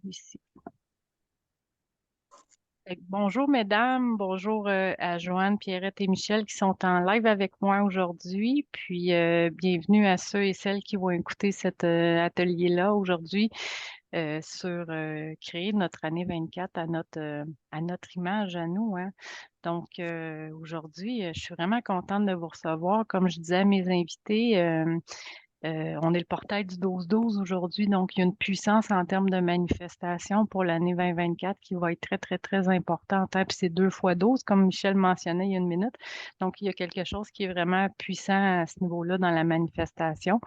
Ici. Bonjour mesdames, bonjour à Joanne, Pierrette et Michel qui sont en live avec moi aujourd'hui. Puis bienvenue à ceux et celles qui vont écouter cet atelier-là aujourd'hui sur créer notre année 24 à notre image, à nous, hein. Donc aujourd'hui, je suis vraiment contente de vous recevoir. Comme je disais à mes invités, on est le portail du 12-12 aujourd'hui, donc il y a une puissance en termes de manifestation pour l'année 2024 qui va être très, très, très importante, hein. Puis c'est 2 fois 12, comme Michel mentionnait il y a une minute. Donc, il y a quelque chose qui est vraiment puissant à ce niveau-là dans la manifestation.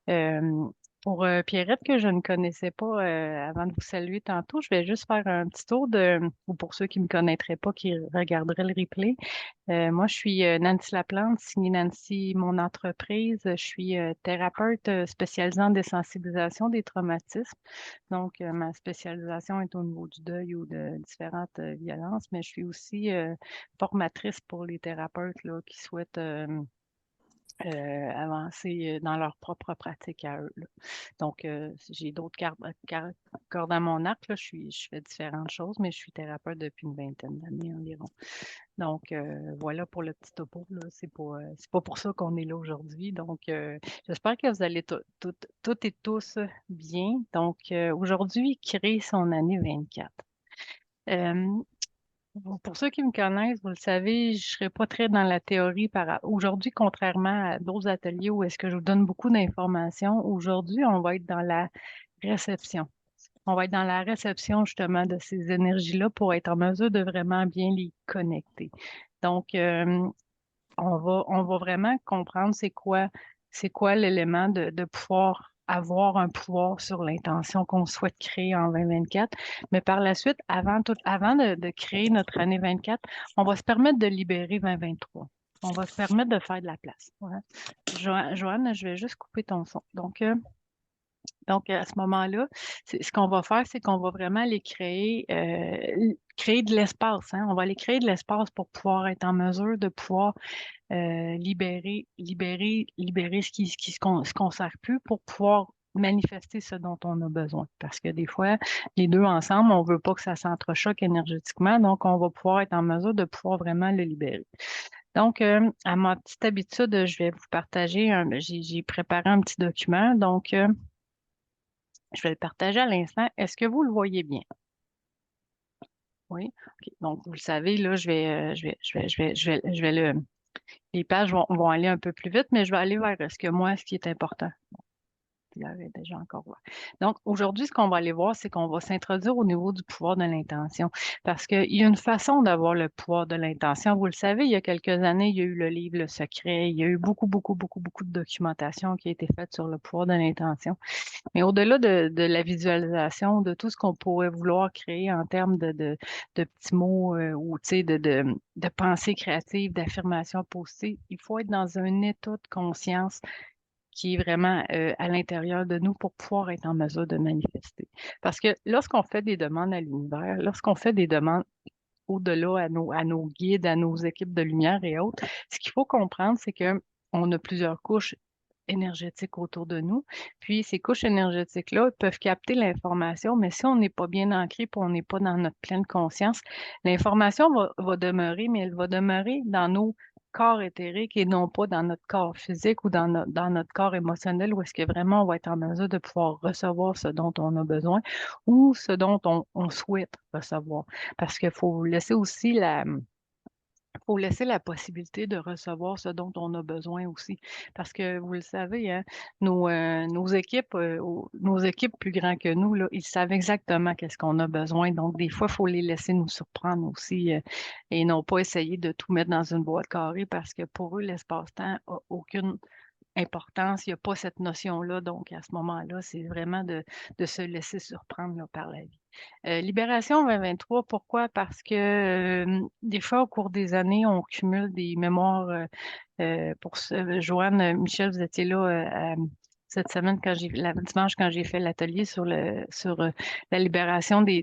Euh, pour Pierrette, que je ne connaissais pas avant de vous saluer tantôt, je vais juste faire un petit tour ou pour ceux qui ne me connaîtraient pas, qui regarderaient le replay. Moi, je suis Nancy Laplante, signée Nancy, mon entreprise. Je suis thérapeute spécialisée en désensibilisation des traumatismes. Donc, ma spécialisation est au niveau du deuil ou de différentes violences, mais je suis aussi formatrice pour les thérapeutes là, qui souhaitent avancer dans leur propre pratique à eux, là. Donc, j'ai d'autres cordes à mon arc, là. Je fais différentes choses, mais je suis thérapeute depuis une vingtaine d'années environ. Donc, voilà pour le petit topo, là. C'est pas pour ça qu'on est là aujourd'hui. Donc, j'espère que vous allez toutes et tous bien. Donc, aujourd'hui, créer son année 24. Euh, pour ceux qui me connaissent, vous le savez, je ne serai pas très dans la théorie aujourd'hui, contrairement à d'autres ateliers où est-ce que je vous donne beaucoup d'informations. Aujourd'hui, on va être dans la réception. On va être dans la réception justement de ces énergies-là pour être en mesure de vraiment bien les connecter. Donc, on va vraiment comprendre c'est quoi l'élément de pouvoir avoir un pouvoir sur l'intention qu'on souhaite créer en 2024. Mais par la suite, avant de créer notre année 24, on va se permettre de libérer 2023. On va se permettre de faire de la place. Ouais. Joanne, je vais juste couper ton son. Donc, à ce moment-là, ce qu'on va faire, c'est qu'on va vraiment aller créer de l'espace, hein. On va aller créer de l'espace pour pouvoir être en mesure de pouvoir libérer ce qu'on sert plus pour pouvoir manifester ce dont on a besoin. Parce que des fois, les deux ensemble, on veut pas que ça s'entrechoque énergétiquement, donc on va pouvoir être en mesure de pouvoir vraiment le libérer. Donc, à ma petite habitude, je vais vous partager j'ai préparé un petit document, donc je vais le partager à l'instant. Est-ce que vous le voyez bien? Oui. OK. Donc, vous le savez, là, les pages vont aller un peu plus vite, mais je vais aller vers ce qui est important. Il y avait déjà encore là. Donc, aujourd'hui, ce qu'on va aller voir, c'est qu'on va s'introduire au niveau du pouvoir de l'intention. Parce qu'il y a une façon d'avoir le pouvoir de l'intention. Vous le savez, il y a quelques années, il y a eu le livre Le Secret. Il y a eu beaucoup, beaucoup, beaucoup, beaucoup de documentation qui a été faite sur le pouvoir de l'intention. Mais au-delà de la visualisation, de tout ce qu'on pourrait vouloir créer en termes de petits mots ou tu sais, de pensées créatives, d'affirmations positives, il faut être dans un état de conscience qui est vraiment à l'intérieur de nous pour pouvoir être en mesure de manifester. Parce que lorsqu'on fait des demandes à l'univers, lorsqu'on fait des demandes au-delà à nos guides, à nos équipes de lumière et autres, ce qu'il faut comprendre, c'est que on a plusieurs couches énergétiques autour de nous. Puis ces couches énergétiques-là peuvent capter l'information, mais si on n'est pas bien ancré, puis on n'est pas dans notre pleine conscience, l'information va demeurer, mais elle va demeurer dans nos corps éthériques et non pas dans notre corps physique ou dans notre corps émotionnel, où est-ce que vraiment on va être en mesure de pouvoir recevoir ce dont on a besoin ou ce dont on souhaite recevoir. Parce qu'il faut laisser la possibilité de recevoir ce dont on a besoin aussi. Parce que vous le savez, hein, nos équipes plus grands que nous, là, ils savent exactement qu'est-ce qu'on a besoin. Donc, des fois, il faut les laisser nous surprendre aussi et non pas essayer de tout mettre dans une boîte carrée parce que pour eux, l'espace-temps n'a aucune importance. Il n'y a pas cette notion-là. Donc, à ce moment-là, c'est vraiment de se laisser surprendre là, par la vie. Libération 2023, pourquoi? Parce que des fois, au cours des années, on cumule des mémoires. Joanne, Michel, vous étiez là cette semaine dimanche quand j'ai fait l'atelier sur la libération des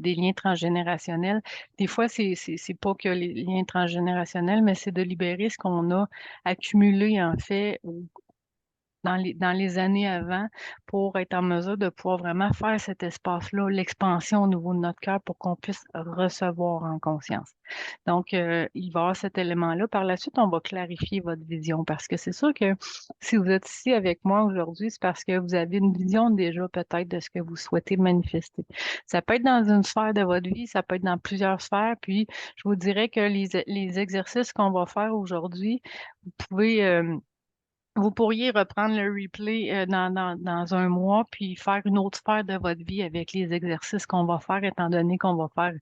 liens transgénérationnels. Des fois, c'est pas que les liens transgénérationnels, mais c'est de libérer ce qu'on a accumulé en fait dans les années avant pour être en mesure de pouvoir vraiment faire cet espace-là, l'expansion au niveau de notre cœur pour qu'on puisse recevoir en conscience. Donc, il va y avoir cet élément-là. Par la suite, on va clarifier votre vision parce que c'est sûr que si vous êtes ici avec moi aujourd'hui, c'est parce que vous avez une vision déjà peut-être de ce que vous souhaitez manifester. Ça peut être dans une sphère de votre vie, ça peut être dans plusieurs sphères. Puis, je vous dirais que les exercices qu'on va faire aujourd'hui, vous pouvez, vous pourriez reprendre le replay dans un mois, puis faire une autre sphère de votre vie avec les exercices qu'on va faire, étant donné qu'on va faire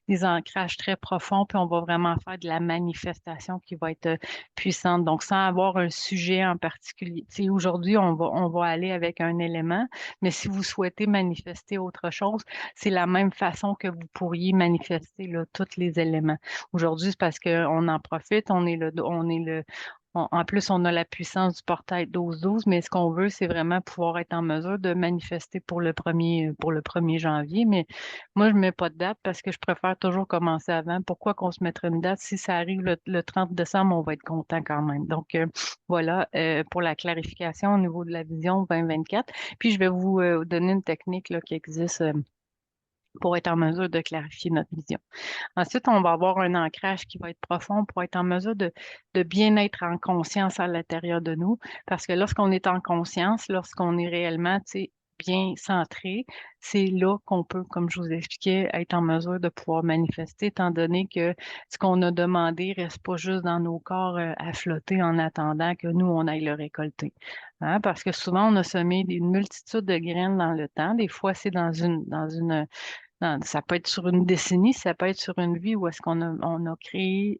des ancrages très profonds, puis on va vraiment faire de la manifestation qui va être puissante. Donc, sans avoir un sujet en particulier. Tu sais, aujourd'hui, on va aller avec un élément, mais si vous souhaitez manifester autre chose, c'est la même façon que vous pourriez manifester là, tous les éléments. Aujourd'hui, c'est parce qu'on en profite, on est le en plus, on a la puissance du portail 12-12, mais ce qu'on veut, c'est vraiment pouvoir être en mesure de manifester pour le 1er janvier. Mais moi, je ne mets pas de date parce que je préfère toujours commencer avant. Pourquoi qu'on se mettrait une date? Si ça arrive le 30 décembre, on va être content quand même. Donc, voilà, pour la clarification au niveau de la vision 2024. Puis, je vais vous donner une technique là, qui existe pour être en mesure de clarifier notre vision. Ensuite, on va avoir un ancrage qui va être profond pour être en mesure de bien être en conscience à l'intérieur de nous. Parce que lorsqu'on est en conscience, lorsqu'on est réellement, tu sais, bien centré, c'est là qu'on peut, comme je vous expliquais, être en mesure de pouvoir manifester, étant donné que ce qu'on a demandé reste pas juste dans nos corps à flotter en attendant que nous, on aille le récolter. Hein? Parce que souvent, on a semé une multitude de graines dans le temps. Des fois, c'est dans une non, ça peut être sur une décennie, ça peut être sur une vie où est-ce on a créé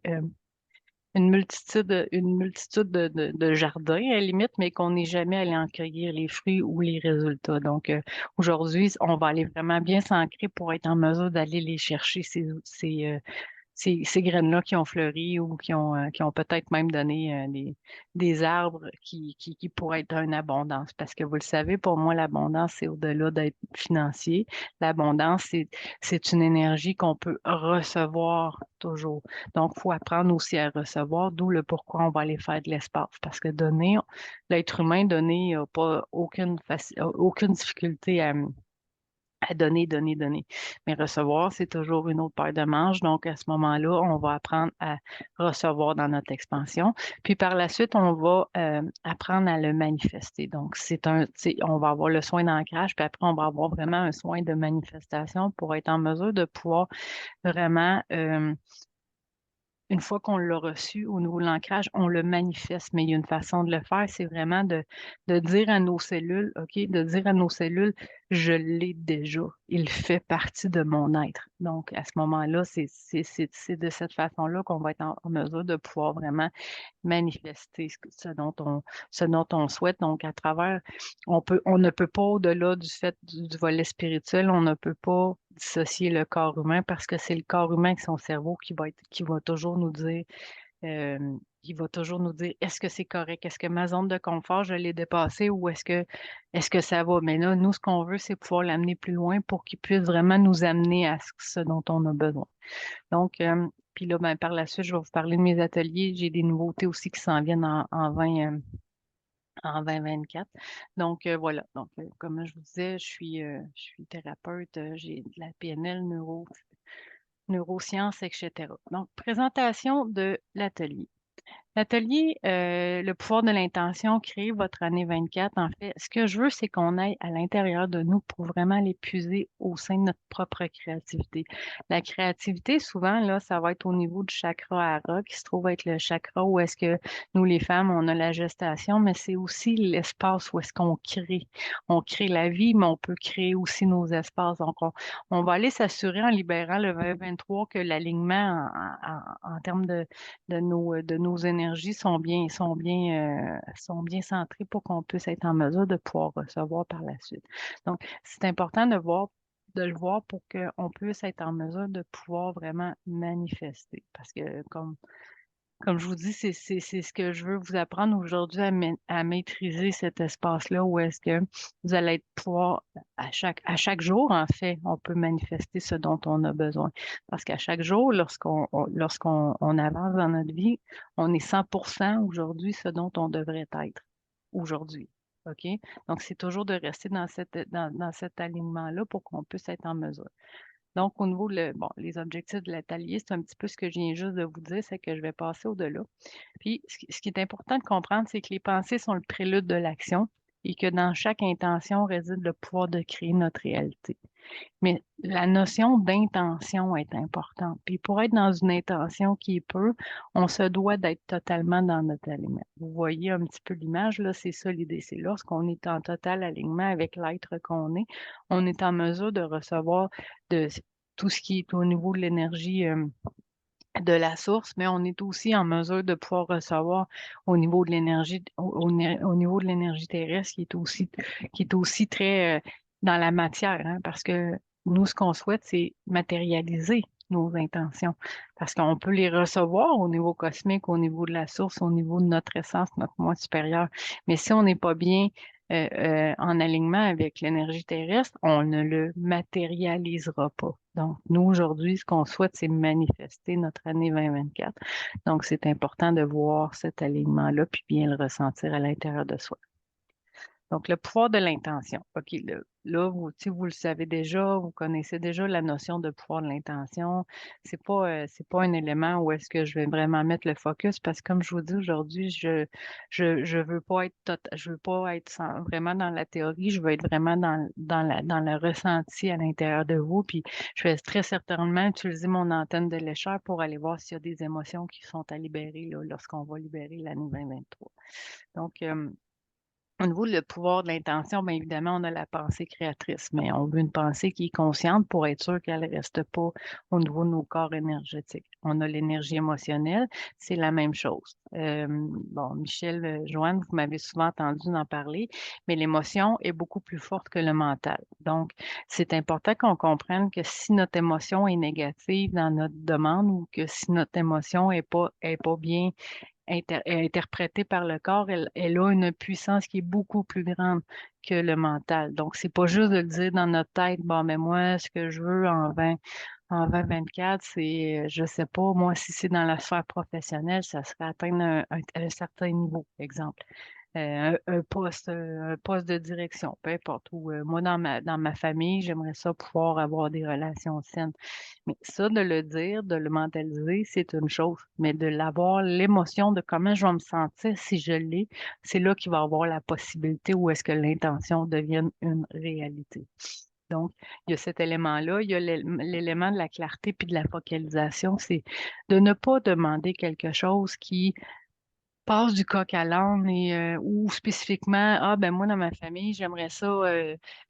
une multitude de jardins à la limite, mais qu'on n'est jamais allé en cueillir les fruits ou les résultats. Donc, aujourd'hui, on va aller vraiment bien s'ancrer pour être en mesure d'aller les chercher, ces graines-là qui ont fleuri ou qui ont peut-être même donné des arbres qui pourraient être une abondance. Parce que vous le savez, pour moi, l'abondance, c'est au-delà d'être financier. L'abondance, c'est une énergie qu'on peut recevoir toujours. Donc, il faut apprendre aussi à recevoir, d'où le pourquoi on va aller faire de l'espace. Parce que donner, l'être humain donné n'a pas aucune difficulté à donner, donner, donner. Mais recevoir, c'est toujours une autre paire de manches. Donc, à ce moment-là, on va apprendre à recevoir dans notre expansion. Puis par la suite, on va apprendre à le manifester. Donc, on va avoir le soin d'ancrage, puis après, on va avoir vraiment un soin de manifestation pour être en mesure de pouvoir vraiment une fois qu'on l'a reçu au niveau de l'ancrage, on le manifeste. Mais il y a une façon de le faire, c'est vraiment de dire à nos cellules, OK, de dire à nos cellules, je l'ai déjà. Il fait partie de mon être. Donc, à ce moment-là, c'est de cette façon-là qu'on va être en mesure de pouvoir vraiment manifester ce dont on souhaite. Donc, à travers, on ne peut pas, au-delà du fait du volet spirituel, on ne peut pas dissocier le corps humain parce que c'est le corps humain avec son cerveau qui va toujours nous dire, euh, est-ce que c'est correct? Est-ce que ma zone de confort, je l'ai dépassée ou est-ce que ça va? Mais là, nous, ce qu'on veut, c'est pouvoir l'amener plus loin pour qu'il puisse vraiment nous amener à ce dont on a besoin. Donc, puis là, ben, par la suite, je vais vous parler de mes ateliers. J'ai des nouveautés aussi qui s'en viennent en 2024. Donc, voilà. Donc, comme je vous disais, je suis thérapeute, j'ai de la PNL, neurosciences, etc. Donc, présentation de l'atelier. L'atelier, le pouvoir de l'intention, créer votre année 24. En fait, ce que je veux, c'est qu'on aille à l'intérieur de nous pour vraiment l'épuiser au sein de notre propre créativité. La créativité, souvent, là, ça va être au niveau du chakra Hara, qui se trouve être le chakra où est-ce que nous, les femmes, on a la gestation, mais c'est aussi l'espace où est-ce qu'on crée. On crée la vie, mais on peut créer aussi nos espaces. Donc, on va aller s'assurer en libérant le 2023 que l'alignement en termes de nos énergies sont bien centrées pour qu'on puisse être en mesure de pouvoir recevoir par la suite. Donc, c'est important de le voir pour qu'on puisse être en mesure de pouvoir vraiment manifester. Parce que, comme je vous dis, c'est ce que je veux vous apprendre aujourd'hui à maîtriser cet espace-là où est-ce que vous allez pouvoir, à chaque jour, en fait, on peut manifester ce dont on a besoin. Parce qu'à chaque jour, lorsqu'on avance dans notre vie, on est 100% aujourd'hui ce dont on devrait être aujourd'hui. OK? Donc, c'est toujours de rester dans cet alignement-là pour qu'on puisse être en mesure. Donc, au niveau bon, les objectifs de l'atelier, c'est un petit peu ce que je viens juste de vous dire, c'est que je vais passer au-delà. Puis, ce qui est important de comprendre, c'est que les pensées sont le prélude de l'action et que dans chaque intention réside le pouvoir de créer notre réalité. Mais la notion d'intention est importante. Puis pour être dans une intention qui est peu, on se doit d'être totalement dans notre alignement. Vous voyez un petit peu l'image, là, c'est ça l'idée. C'est lorsqu'on est en total alignement avec l'être qu'on est, on est en mesure de recevoir de tout ce qui est au niveau de l'énergie de la source, mais on est aussi en mesure de pouvoir recevoir au niveau de l'énergie, au niveau de l'énergie terrestre, qui est aussi très dans la matière, hein, parce que nous, ce qu'on souhaite, c'est matérialiser nos intentions, parce qu'on peut les recevoir au niveau cosmique, au niveau de la source, au niveau de notre essence, notre moi supérieur. Mais si on n'est pas bien en alignement avec l'énergie terrestre, on ne le matérialisera pas. Donc, nous, aujourd'hui, ce qu'on souhaite, c'est manifester notre année 2024. Donc, c'est important de voir cet alignement-là, puis bien le ressentir à l'intérieur de soi. Donc, le pouvoir de l'intention. OK, là, vous, tu sais, vous le savez déjà, vous connaissez déjà la notion de pouvoir de l'intention. C'est pas un élément où est-ce que je vais vraiment mettre le focus parce que, comme je vous dis aujourd'hui, je veux pas être je veux pas être vraiment dans la théorie, je veux être vraiment dans le ressenti à l'intérieur de vous. Puis, je vais très certainement utiliser mon antenne de lécheur pour aller voir s'il y a des émotions qui sont à libérer là, lorsqu'on va libérer l'année 2023. Donc, au niveau le pouvoir de l'intention, bien évidemment, on a la pensée créatrice, mais on veut une pensée qui est consciente pour être sûr qu'elle ne reste pas au niveau de nos corps énergétiques. On a l'énergie émotionnelle, c'est la même chose. Bon, Michel, Joanne, vous m'avez souvent entendu en parler, mais l'émotion est beaucoup plus forte que le mental. Donc, c'est important qu'on comprenne que si notre émotion est négative dans notre demande ou que si notre émotion est pas bien interprétée par le corps, elle a une puissance qui est beaucoup plus grande que le mental. Donc, c'est pas juste de le dire dans notre tête, bon, mais moi, ce que je veux en 2024, c'est, je sais pas, moi, si c'est dans la sphère professionnelle, ça serait atteindre un certain niveau, exemple un poste de direction, peu importe. Ou moi, dans ma famille, j'aimerais ça pouvoir avoir des relations saines. Mais ça, de le dire, de le mentaliser, c'est une chose. Mais de l'avoir, l'émotion de comment je vais me sentir si je l'ai, c'est là qu'il va y avoir la possibilité où est-ce que l'intention devienne une réalité. Donc, il y a cet élément-là, il y a l'élément de la clarté puis de la focalisation, c'est de ne pas demander quelque chose qui passe du coq à l'âne et ou spécifiquement, ah ben moi dans ma famille, j'aimerais ça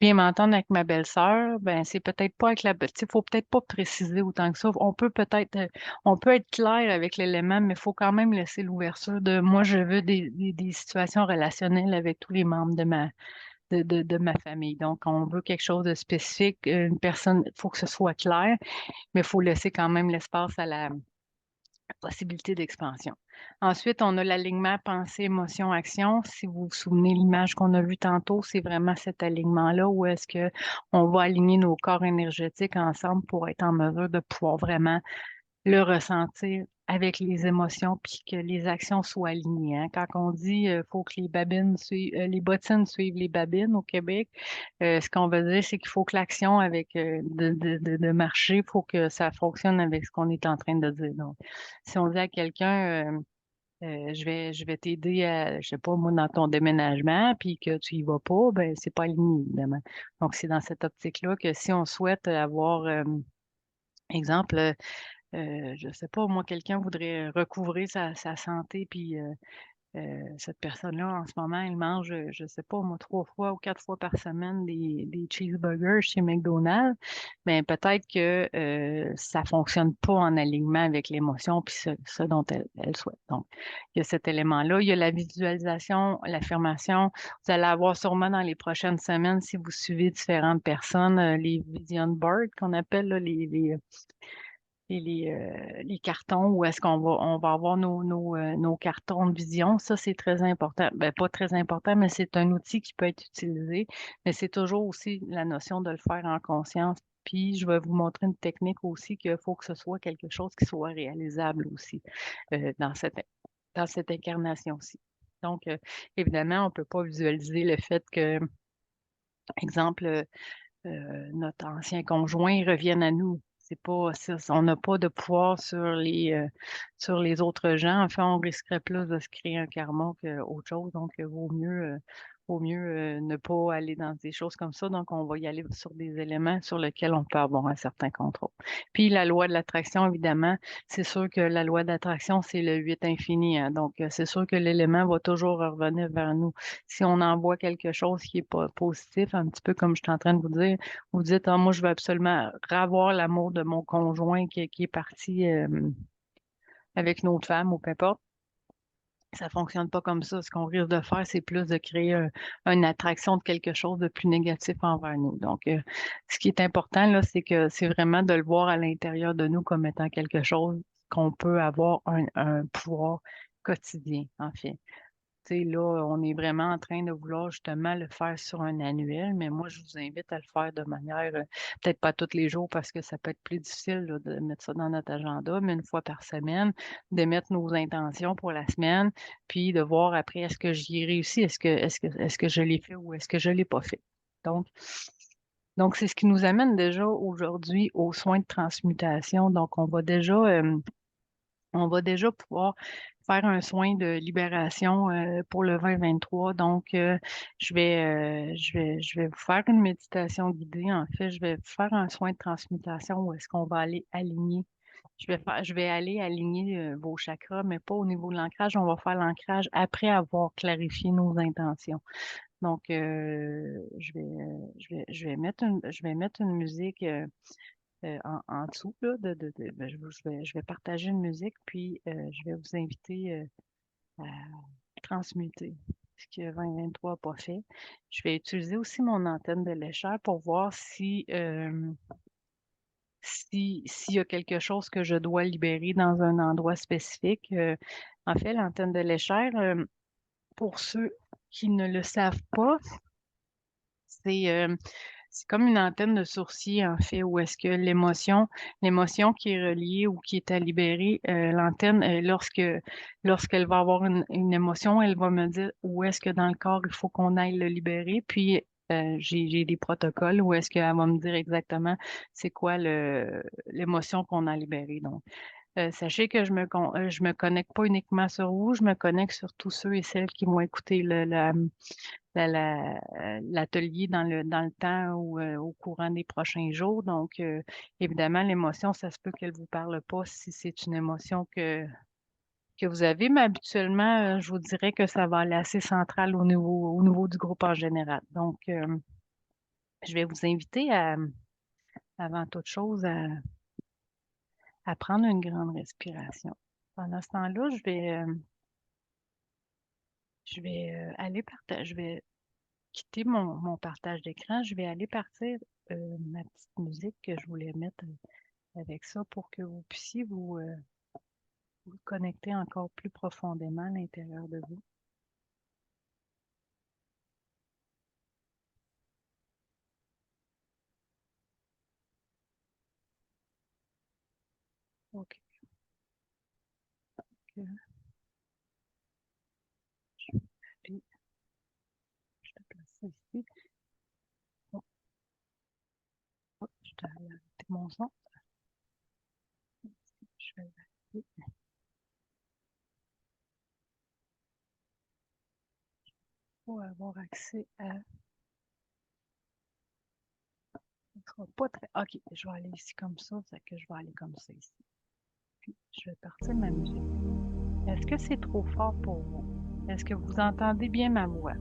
bien m'entendre avec ma belle-sœur, ben c'est peut-être pas avec tu sais, faut peut-être pas préciser autant que ça. On peut être clair avec l'élément, mais il faut quand même laisser l'ouverture de moi, je veux des situations relationnelles avec tous les membres de ma famille. Donc, on veut quelque chose de spécifique, une personne, il faut que ce soit clair, mais il faut laisser quand même l'espace à la possibilité d'expansion. Ensuite, on a l'alignement pensée, émotion, action. Si vous vous souvenez l'image qu'on a vue tantôt, c'est vraiment cet alignement-là où est-ce que on va aligner nos corps énergétiques ensemble pour être en mesure de pouvoir vraiment le ressentir avec les émotions puis que les actions soient alignées, hein. Quand on dit faut que les bottines suivent les babines au Québec, ce qu'on veut dire, c'est qu'il faut que l'action avec de marcher, il faut que ça fonctionne avec ce qu'on est en train de dire. Donc, si on dit à quelqu'un je vais t'aider je sais pas, moi, dans ton déménagement, puis que tu y vas pas, ben c'est pas aligné, évidemment. Donc, c'est dans cette optique-là que si on souhaite avoir, exemple, je sais pas, moi, quelqu'un voudrait recouvrer sa santé, puis cette personne-là, en ce moment, elle mange, je sais pas, moi, 3 fois ou 4 fois par semaine des cheeseburgers chez McDonald's. Mais peut-être que ça fonctionne pas en alignement avec l'émotion puis ce dont elle souhaite. Donc, il y a cet élément-là. Il y a la visualisation, l'affirmation. Vous allez avoir sûrement dans les prochaines semaines, si vous suivez différentes personnes, les vision boards qu'on appelle là, les cartons où est-ce qu'on va avoir nos cartons de vision. Ça, c'est très important. Ben, pas très important, mais c'est un outil qui peut être utilisé. Mais c'est toujours aussi la notion de le faire en conscience. Puis, je vais vous montrer une technique aussi qu'il faut que ce soit quelque chose qui soit réalisable aussi dans cette incarnation-ci. Donc, évidemment, on ne peut pas visualiser le fait que, exemple, notre ancien conjoint revienne à nous. C'est pas, on n'a pas de pouvoir sur les autres gens. Enfin, on risquerait plus de se créer un karma qu'autre chose. Donc, vaut mieux ne pas aller dans des choses comme ça. Donc, on va y aller sur des éléments sur lesquels on peut avoir un certain contrôle. Puis, la loi de l'attraction, évidemment, c'est sûr que la loi d'attraction, c'est le 8 infini, hein. Donc, c'est sûr que l'élément va toujours revenir vers nous. Si on envoie quelque chose qui est pas positif, un petit peu comme je suis en train de vous dire, vous dites, ah, moi, je veux absolument ravoir l'amour de mon conjoint qui est parti avec une autre femme ou peu importe. Ça fonctionne pas comme ça. Ce qu'on risque de faire, c'est plus de créer une attraction de quelque chose de plus négatif envers nous. Donc, ce qui est important, là, c'est que c'est vraiment de le voir à l'intérieur de nous comme étant quelque chose qu'on peut avoir un pouvoir quotidien, en fait. Tu sais, là, on est vraiment en train de vouloir justement le faire sur un annuel, mais moi, je vous invite à le faire de manière, peut-être pas tous les jours parce que ça peut être plus difficile là, de mettre ça dans notre agenda, mais une fois par semaine, de mettre nos intentions pour la semaine, puis de voir après, est-ce que j'y ai réussi, est-ce que je l'ai fait ou est-ce que je l'ai pas fait. Donc, donc, c'est ce qui nous amène déjà aujourd'hui aux soins de transmutation. Donc, on va déjà pouvoir faire un soin de libération pour le 2023. Donc, je vais vous faire une méditation guidée. En fait, je vais vous faire un soin de transmutation où est-ce qu'on va aller aligner. Je vais aller aligner vos chakras, mais pas au niveau de l'ancrage. On va faire l'ancrage après avoir clarifié nos intentions. Donc, je vais mettre une musique. En dessous là, ben, je vais partager une musique, puis je vais vous inviter à transmuter ce que 2023 n'a pas fait. Je vais utiliser aussi mon antenne de lécheur pour voir s'il y a quelque chose que je dois libérer dans un endroit spécifique. En fait, l'antenne de lécheur, pour ceux qui ne le savent pas, c'est comme une antenne de sourcil, en fait, où est-ce que l'émotion qui est reliée ou qui est à libérer, l'antenne, lorsqu'elle va avoir une émotion, elle va me dire où est-ce que dans le corps il faut qu'on aille le libérer. Puis, j'ai des protocoles où est-ce qu'elle va me dire exactement c'est quoi l'émotion qu'on a libérée. Donc, sachez que je me connecte pas uniquement sur vous, je me connecte sur tous ceux et celles qui vont écouter l'atelier dans le temps ou au courant des prochains jours. Donc, évidemment, l'émotion, ça se peut qu'elle ne vous parle pas si c'est une émotion que vous avez, mais habituellement, je vous dirais que ça va aller assez central au niveau du groupe en général. Donc, je vais vous inviter avant toute chose, à prendre une grande respiration. Pendant ce temps-là, je vais quitter mon partage d'écran. Je vais aller partir ma petite musique que je voulais mettre avec ça pour que vous puissiez vous connecter encore plus profondément à l'intérieur de vous. OK. Euh, Puis, je te place ça ici. Oh, oh, je t'ai arrêté mon son. Je vais l'arrêter pour avoir accès à. Ce sera pas très. OK, je vais aller ici comme ça. C'est que je vais aller comme ça ici. Puis, je vais partir ma musique. Est-ce que c'est trop fort pour vous? Est-ce que vous entendez bien ma voix?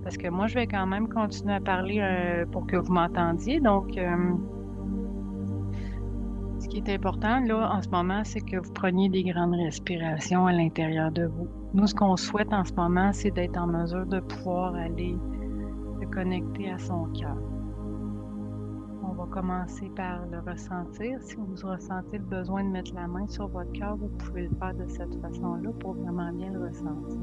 Parce que moi, je vais quand même continuer à parler pour que vous m'entendiez. Donc, ce qui est important là en ce moment, c'est que vous preniez des grandes respirations à l'intérieur de vous. Nous, ce qu'on souhaite en ce moment, c'est d'être en mesure de pouvoir aller se connecter à son cœur. On va commencer par le ressentir. Si vous ressentez le besoin de mettre la main sur votre cœur, vous pouvez le faire de cette façon-là pour vraiment bien le ressentir.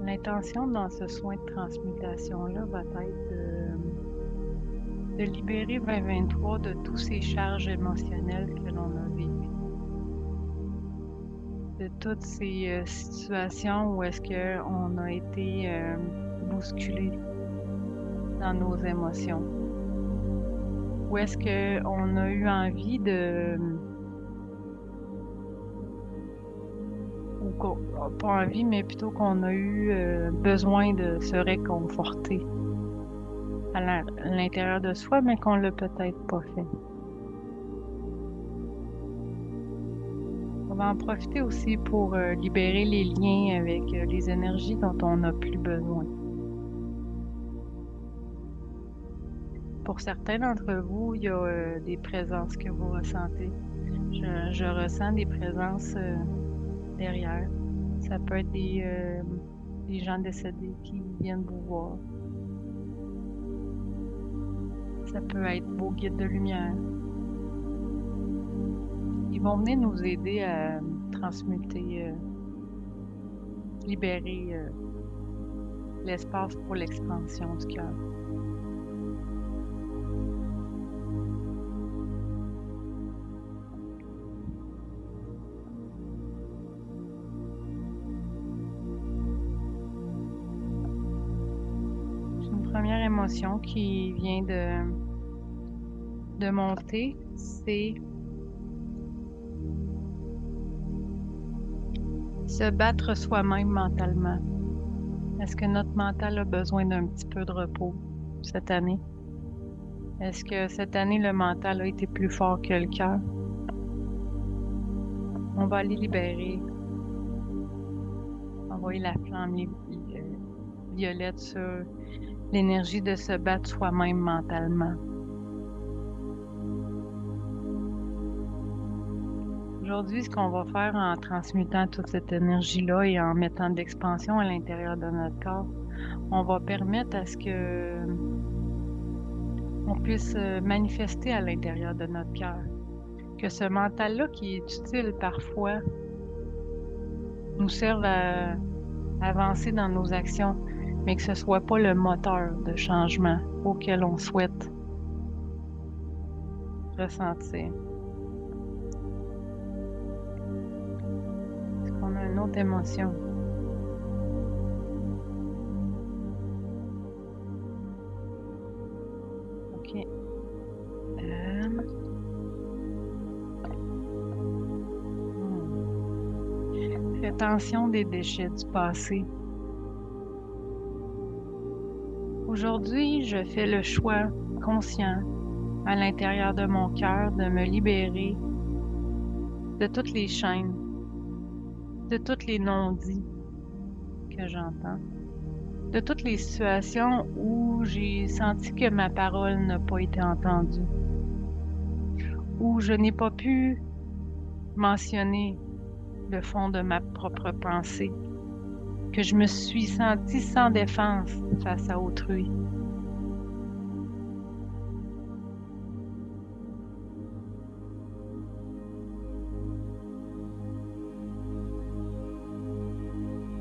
L'intention dans ce soin de transmutation-là va être de libérer 2023 de toutes ces charges émotionnelles que l'on a vécues. de toutes ces situations où est-ce qu'on a été bousculé dans nos émotions. Où est-ce qu'on a eu envie pas envie, mais plutôt qu'on a eu besoin de se réconforter à l'intérieur de soi, mais qu'on l'a peut-être pas fait. On va en profiter aussi pour libérer les liens avec les énergies dont on n'a plus besoin. Pour certains d'entre vous, il y a des présences que vous ressentez. Je ressens des présences derrière. Ça peut être des gens décédés qui viennent vous voir. Ça peut être vos guides de lumière. Ils vont venir nous aider à transmuter, libérer l'espace pour l'expansion du cœur. Une première émotion qui vient de monter, c'est se battre soi-même mentalement. Est-ce que notre mental a besoin d'un petit peu de repos cette année? Est-ce que cette année, le mental a été plus fort que le cœur? On va aller libérer, envoyer la flamme violette sur l'énergie de se battre soi-même mentalement. Aujourd'hui, ce qu'on va faire en transmutant toute cette énergie-là et en mettant de l'expansion à l'intérieur de notre corps, on va permettre à ce que on puisse manifester à l'intérieur de notre cœur. Que ce mental-là qui est utile parfois nous serve à avancer dans nos actions, mais que ce ne soit pas le moteur de changement auquel on souhaite ressentir. Est-ce qu'on a une autre émotion? OK. Rétention des déchets du passé. Aujourd'hui, je fais le choix conscient à l'intérieur de mon cœur de me libérer de toutes les chaînes, de tous les non-dits que j'entends, de toutes les situations où j'ai senti que ma parole n'a pas été entendue, où je n'ai pas pu mentionner le fond de ma propre pensée, que je me suis sentie sans défense face à autrui.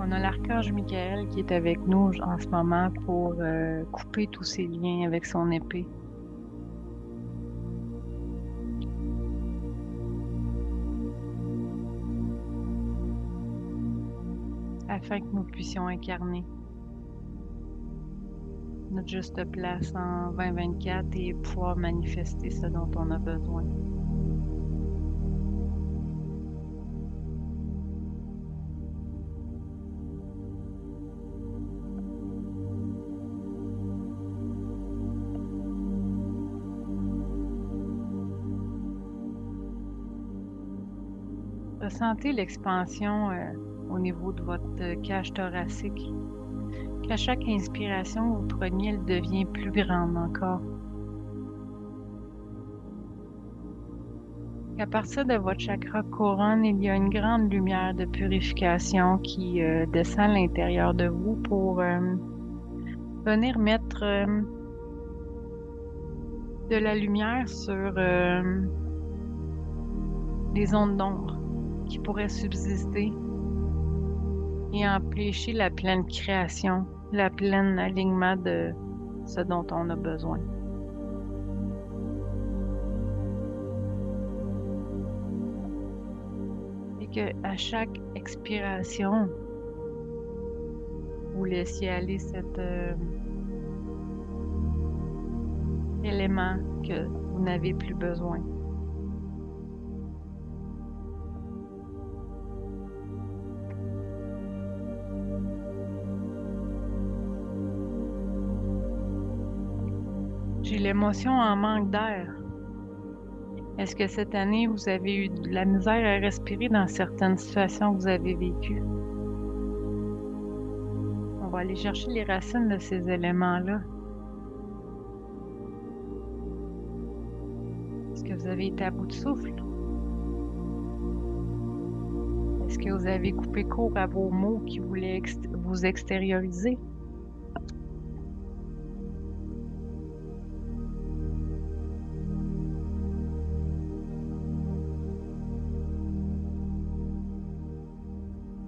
On a l'archange Michael qui est avec nous en ce moment pour couper tous ces liens avec son épée. Afin que nous puissions incarner notre juste place en 2024 et pouvoir manifester ce dont on a besoin. Ressentez l'expansion au niveau de votre cage thoracique. Qu'à chaque inspiration, vous preniez, elle devient plus grande encore. À partir de votre chakra couronne, il y a une grande lumière de purification qui descend à l'intérieur de vous pour venir mettre de la lumière sur les ondes d'ombre qui pourraient subsister et empêcher la pleine création, la pleine alignement de ce dont on a besoin. Et qu'à chaque expiration, vous laissiez aller cet élément que vous n'avez plus besoin. J'ai l'émotion en manque d'air. Est-ce que cette année, vous avez eu de la misère à respirer dans certaines situations que vous avez vécues? On va aller chercher les racines de ces éléments-là. Est-ce que vous avez été à bout de souffle? Est-ce que vous avez coupé court à vos mots qui voulaient vous extérioriser?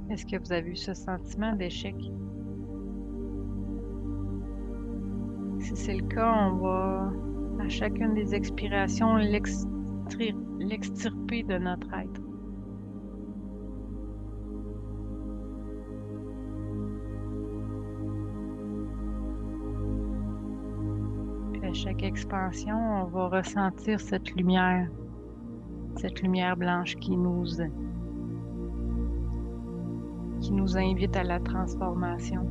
Est-ce que vous avez eu ce sentiment d'échec? Si c'est le cas, on va, à chacune des expirations, l'extirper de notre être. Puis à chaque expansion, on va ressentir cette lumière blanche qui nous invite à la transformation.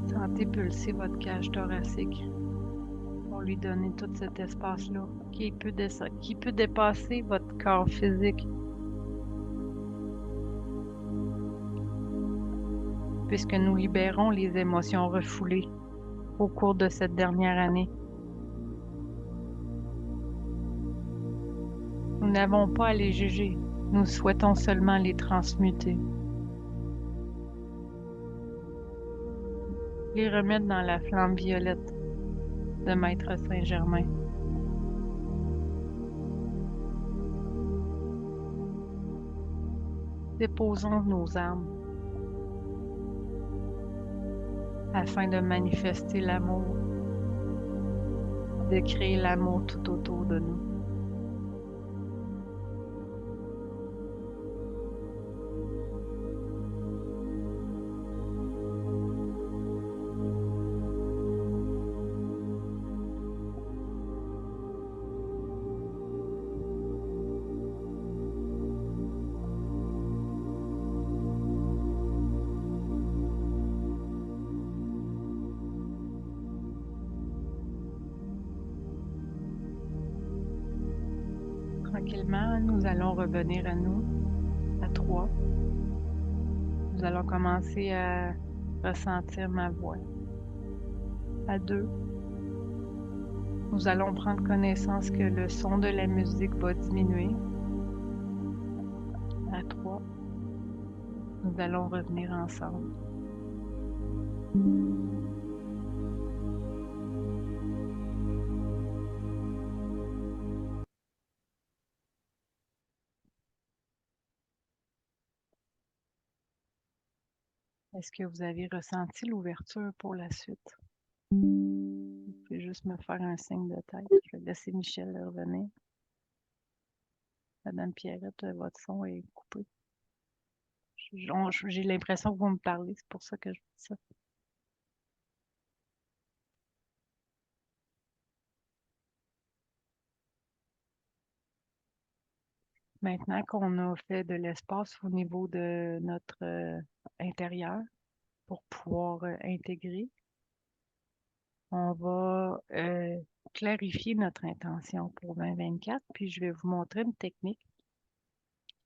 Sentez pulser votre cage thoracique pour lui donner tout cet espace-là qui peut dépasser votre corps physique. Puisque nous libérons les émotions refoulées au cours de cette dernière année. Nous n'avons pas à les juger, nous souhaitons seulement les transmuter. Les remettre dans la flamme violette de Maître Saint-Germain. Déposons nos âmes afin de manifester l'amour, de créer l'amour tout autour de nous. Tranquillement, nous allons revenir à nous, à 3. Nous allons commencer à ressentir ma voix. À 2, nous allons prendre connaissance que le son de la musique va diminuer. À 3, nous allons revenir ensemble. Est-ce que vous avez ressenti l'ouverture pour la suite? Vous pouvez juste me faire un signe de tête. Je vais laisser Michel revenir. Madame Pierrette, votre son est coupé. J'ai l'impression que vous me parlez, c'est pour ça que je dis ça. Maintenant qu'on a fait de l'espace au niveau de notre intérieur pour pouvoir intégrer, on va clarifier notre intention pour 2024, puis je vais vous montrer une technique.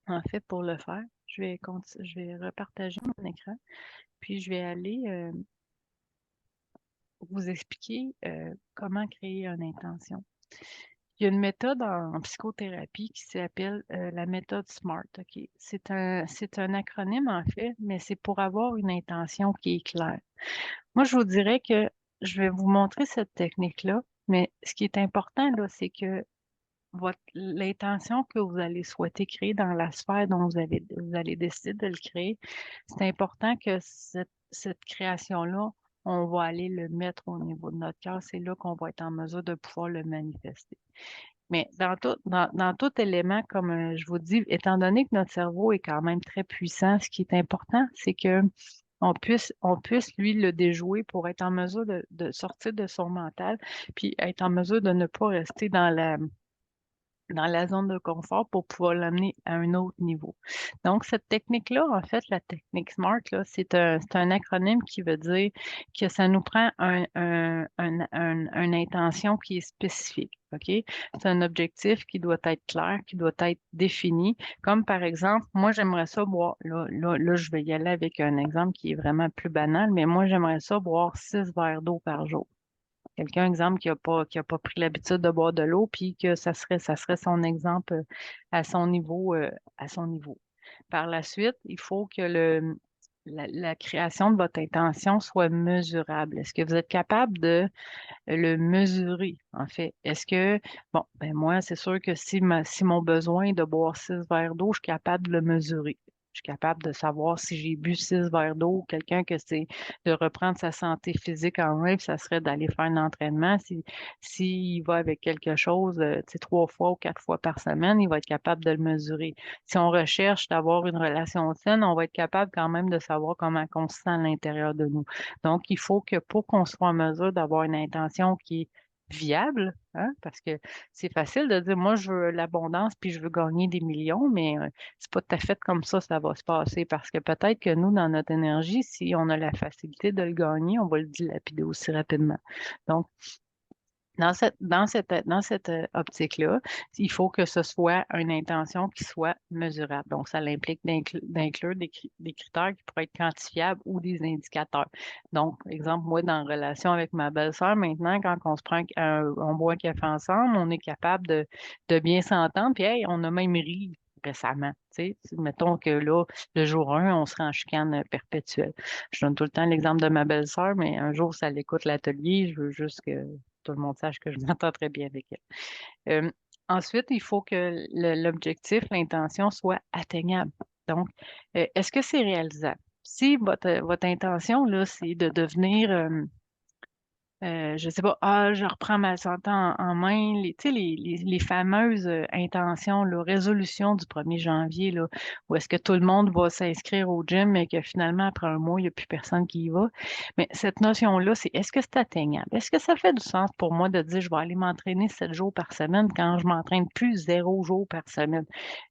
En fait, pour le faire, je vais repartager mon écran, puis je vais aller vous expliquer comment créer une intention. Il y a une méthode en psychothérapie qui s'appelle la méthode SMART. Okay? C'est un acronyme en fait, mais c'est pour avoir une intention qui est claire. Moi, je vous dirais que je vais vous montrer cette technique-là Mais ce qui est important, là, c'est que l'intention que vous allez souhaiter créer dans la sphère dont vous allez décider de le créer, c'est important que cette création-là, on va aller le mettre au niveau de notre cœur. C'est là qu'on va être en mesure de pouvoir le manifester. Mais dans tout élément, comme je vous dis, étant donné que notre cerveau est quand même très puissant, ce qui est important, c'est que on puisse, lui, le déjouer pour être en mesure de sortir de son mental, puis être en mesure de ne pas rester dans la zone de confort pour pouvoir l'amener à un autre niveau. Donc, cette technique-là, en fait, la technique SMART, là, c'est un acronyme qui veut dire que ça nous prend une intention qui est spécifique. OK? C'est un objectif qui doit être clair, qui doit être défini. Comme par exemple, moi, j'aimerais ça boire, là, je vais y aller avec un exemple qui est vraiment plus banal, mais moi, j'aimerais ça boire 6 verres d'eau par jour. Quelqu'un, exemple, qui a pas pris l'habitude de boire de l'eau, puis que ça serait son exemple à son niveau, à son niveau. Par la suite, il faut que la création de votre intention soit mesurable. Est-ce que vous êtes capable de le mesurer, en fait? Est-ce que, bon, ben moi, c'est sûr que si mon besoin de boire 6 verres d'eau, je suis capable de le mesurer. Je suis capable de savoir si j'ai bu 6 verres d'eau. Quelqu'un que c'est de reprendre sa santé physique en main, puis ça serait d'aller faire un entraînement. S'il va avec quelque chose, tu sais, 3 fois ou 4 fois par semaine, il va être capable de le mesurer. Si on recherche d'avoir une relation saine, on va être capable quand même de savoir comment on se sent à l'intérieur de nous. Donc, il faut que pour qu'on soit en mesure d'avoir une intention qui est viable, hein, parce que c'est facile de dire, moi, je veux l'abondance puis je veux gagner des millions, mais c'est pas tout à fait comme ça va se passer parce que peut-être que nous, dans notre énergie, si on a la facilité de le gagner, on va le dilapider aussi rapidement. Donc, dans cette optique-là, il faut que ce soit une intention qui soit mesurable. Donc, ça implique d'inclure des critères qui pourraient être quantifiables ou des indicateurs. Donc, exemple, moi, dans relation avec ma belle-sœur, maintenant, quand on se prend on boit un café ensemble, on est capable de bien s'entendre. Puis, hey, on a même ri récemment. Tu sais, mettons que là, le jour 1, on serait en chicane perpétuelle. Je donne tout le temps l'exemple de ma belle-sœur, mais un jour, ça l'écoute l'atelier, je veux juste que tout le monde sache que je m'entends très bien avec elle. Euh, Ensuite, il faut que l'objectif, l'intention soit atteignable. Donc, est-ce que c'est réalisable? Si votre intention, là, c'est de devenir je sais pas, je reprends ma santé en main, tu sais, les fameuses intentions, la résolution du 1er janvier, là, où est-ce que tout le monde va s'inscrire au gym et que finalement, après un mois, il n'y a plus personne qui y va. Mais cette notion-là, c'est est-ce que c'est atteignable? Est-ce que ça fait du sens pour moi de dire je vais aller m'entraîner 7 jours par semaine quand je m'entraîne plus 0 jour par semaine?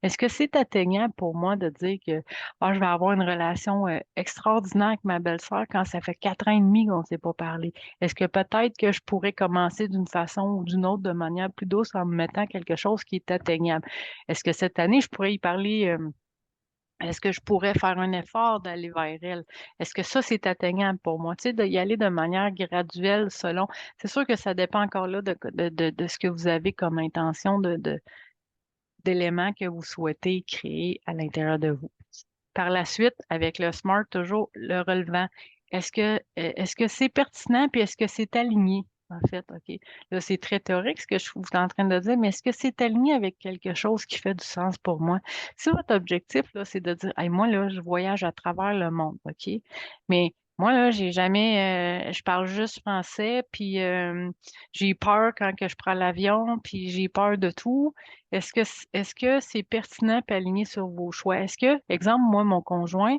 Est-ce que c'est atteignable pour moi de dire que je vais avoir une relation extraordinaire avec ma belle-sœur quand ça fait 4 ans et demi qu'on ne s'est pas parlé? Est-ce que peut-être que je pourrais commencer d'une façon ou d'une autre de manière plus douce en me mettant quelque chose qui est atteignable? Est-ce que cette année, je pourrais y parler, est-ce que je pourrais faire un effort d'aller vers elle? Est-ce que ça, c'est atteignable pour moi? Tu sais, d'y aller de manière graduelle selon. C'est sûr que ça dépend encore là de ce que vous avez comme intention d'éléments que vous souhaitez créer à l'intérieur de vous. Par la suite, avec le SMART, toujours le relevant. Est-ce que c'est pertinent puis est-ce que c'est aligné? En fait, OK. Là, c'est très théorique ce que je vous suis en train de dire, mais est-ce que c'est aligné avec quelque chose qui fait du sens pour moi? Si votre objectif, là, c'est de dire, hey, moi, là, je voyage à travers le monde, OK? Mais moi, là, j'ai jamais, je parle juste français, puis j'ai peur quand que je prends l'avion, puis j'ai peur de tout. Est-ce que c'est pertinent et aligné sur vos choix? Est-ce que, exemple, moi, mon conjoint,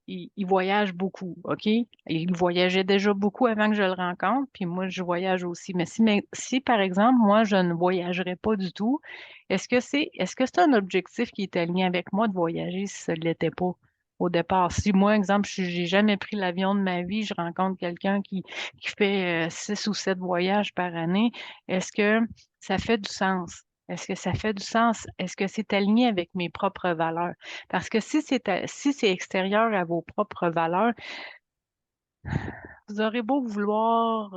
il voyage beaucoup, OK? Il voyageait déjà beaucoup avant que je le rencontre, puis moi, je voyage aussi. Mais si, par exemple, moi, je ne voyagerais pas du tout, est-ce que c'est un objectif qui est aligné avec moi de voyager si ça ne l'était pas au départ? Si moi, exemple, j'ai jamais pris l'avion de ma vie, je rencontre quelqu'un qui fait 6 ou 7 voyages par année, est-ce que ça fait du sens? Est-ce que ça fait du sens? Est-ce que c'est aligné avec mes propres valeurs? Parce que si c'est extérieur à vos propres valeurs, vous aurez beau vouloir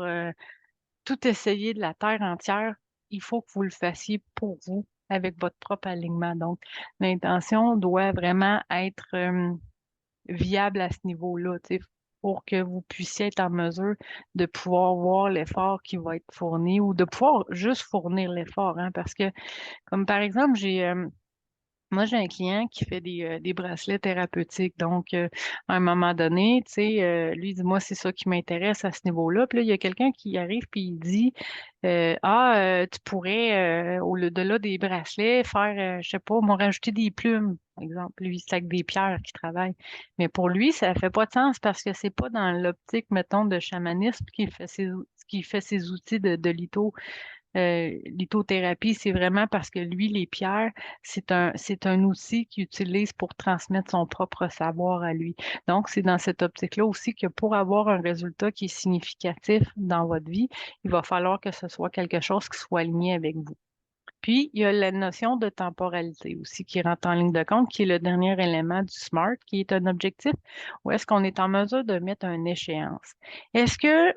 tout essayer de la terre entière, il faut que vous le fassiez pour vous, avec votre propre alignement. Donc, l'intention doit vraiment être viable à ce niveau-là. Tu sais, pour que vous puissiez être en mesure de pouvoir voir l'effort qui va être fourni ou de pouvoir juste fournir l'effort, hein, parce que, comme par exemple, moi, j'ai un client qui fait des bracelets thérapeutiques. Donc, à un moment donné, tu sais, lui, il dit, moi, c'est ça qui m'intéresse à ce niveau-là. Puis là, il y a quelqu'un qui arrive puis il dit, tu pourrais, au-delà des bracelets, faire, je sais pas, moi, rajouter des plumes, par exemple. Lui, c'est avec des pierres qu'il travaille. Mais pour lui, ça fait pas de sens parce que c'est pas dans l'optique, mettons, de chamanisme qu'il fait ses outils de lithothérapie, c'est vraiment parce que lui, les pierres, c'est un outil qu'il utilise pour transmettre son propre savoir à lui. Donc, c'est dans cette optique-là aussi que pour avoir un résultat qui est significatif dans votre vie, il va falloir que ce soit quelque chose qui soit aligné avec vous. Puis, il y a la notion de temporalité aussi qui rentre en ligne de compte, qui est le dernier élément du SMART, qui est un objectif où est-ce qu'on est en mesure de mettre une échéance. Est-ce que